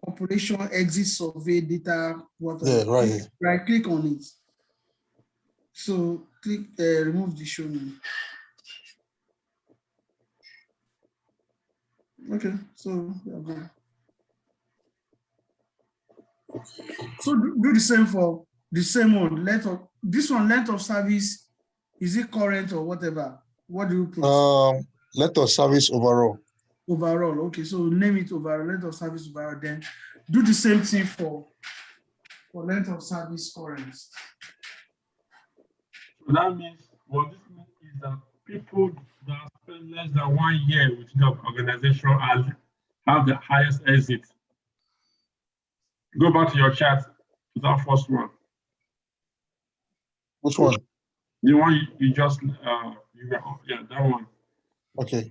population, exit survey data, whatever. Yeah, right here. Right click on it. So click remove the show me. Okay, so so do the same for the same one. Length of service, is it current or whatever? What do you put? Length of service overall. Overall, okay. So name it overall, length of service overall. Then do the same thing for length of service current. So that means what this means is that people that spend less than 1 year with the organization have the highest exit. Go back to your chart to that first one. Which one? The one you just yeah, that one. Okay.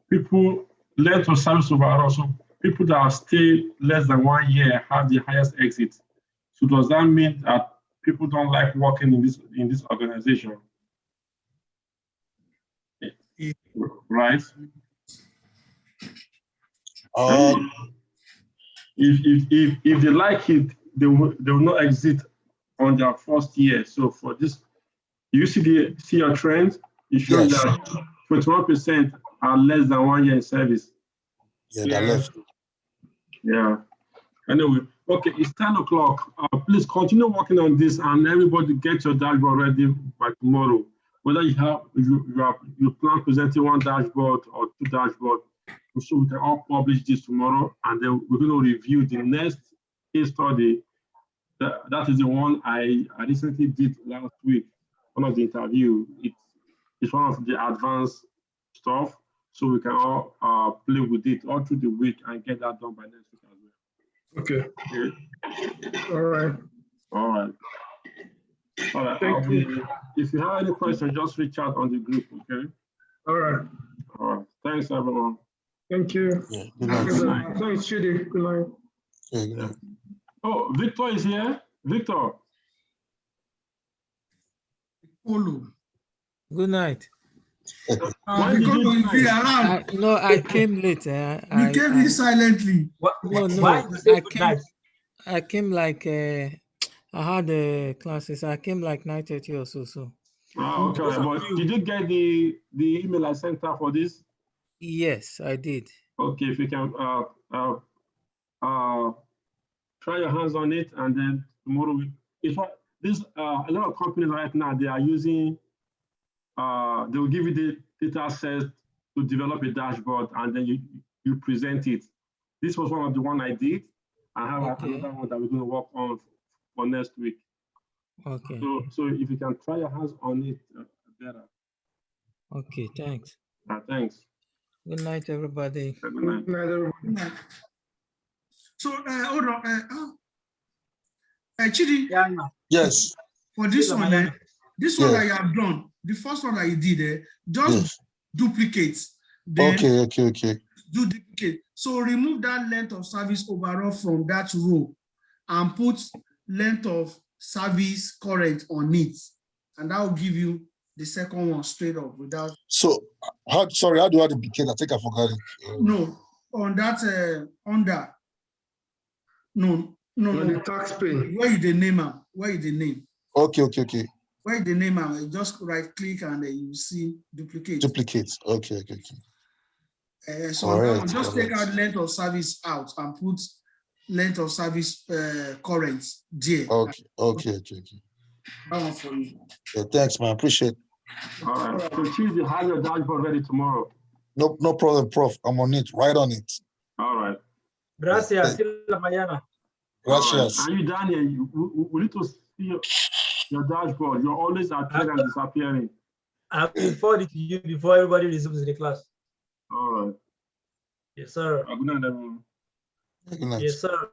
People length of service overall. So people that stay less than 1 year have the highest exit. So does that mean that people don't like working in this organization? Yeah. right? Um, If they like it, they will not exit on their first year. So for this, you see your trend. It shows yes, that 21% are less than 1 year in service. yeah, that left. Yeah. Anyway, okay, it's 10 o'clock. Please continue working on this, and everybody get your dashboard ready by tomorrow. Whether you plan presenting one dashboard or two dashboards, so we can all publish this tomorrow, and then we're going to review the next case study. That is the one I recently did last week. One of the interview. It's one of the advanced stuff, so we can all play with it all through the week and get that done by next week as well. Okay. Okay. All right. All right. All right. Thank you. If you have any questions, just reach out on the group. Okay. All right. All right. Thanks, everyone. Thank you. Yeah, good night. Thanks, Chidi. Good night. Yeah, good night. Oh, Victor is here. Victor. Olu. Good night. Why did Because you you be join? around, No, I came late. you came in silently. No, I came like I had classes. I came like 9:30 or so. Okay, but did you get the email I sent out for this? Yes, I did. Okay, if you can try your hands on it, and then tomorrow this a lot of companies right now, they are using they will give you the data set to develop a dashboard, and then you present it. This was one of the one I did. I have another one that we're going to work on for next week. Okay. So if you can try your hands on it, better. Okay, thanks. Thanks. Good night, everybody. Good night. Good night, everyone. So, hold on. Chidi, Yes, for this one, this one Yeah. that you have done, the first one that you did, just yes. duplicate. Then Okay. do duplicate. So remove that length of service overall from that row and put length of service current on it. And that will give you the second one straight up without. So, how do I duplicate? I think I forgot it. No, on that, No. On the tax pane. Where is the name? Where is the name? Okay. Where is the name? Just right click and you see duplicate. Duplicate. Okay. So Correct, just take correct. out length of service out and put length of service current there. Okay. That one for you. Yeah, thanks, man. Appreciate it. All right. So Tuesday, have your dashboard ready tomorrow. No problem, Prof. I'm on it, right on it. All right. Gracias. Hasta mañana. Gracias. Are you Daniel? We need to see your dashboard. You're always appearing and disappearing. I will forward it to you before everybody resumes the class. All right. Yes, sir. Good night, everyone. Good night. Yes, sir.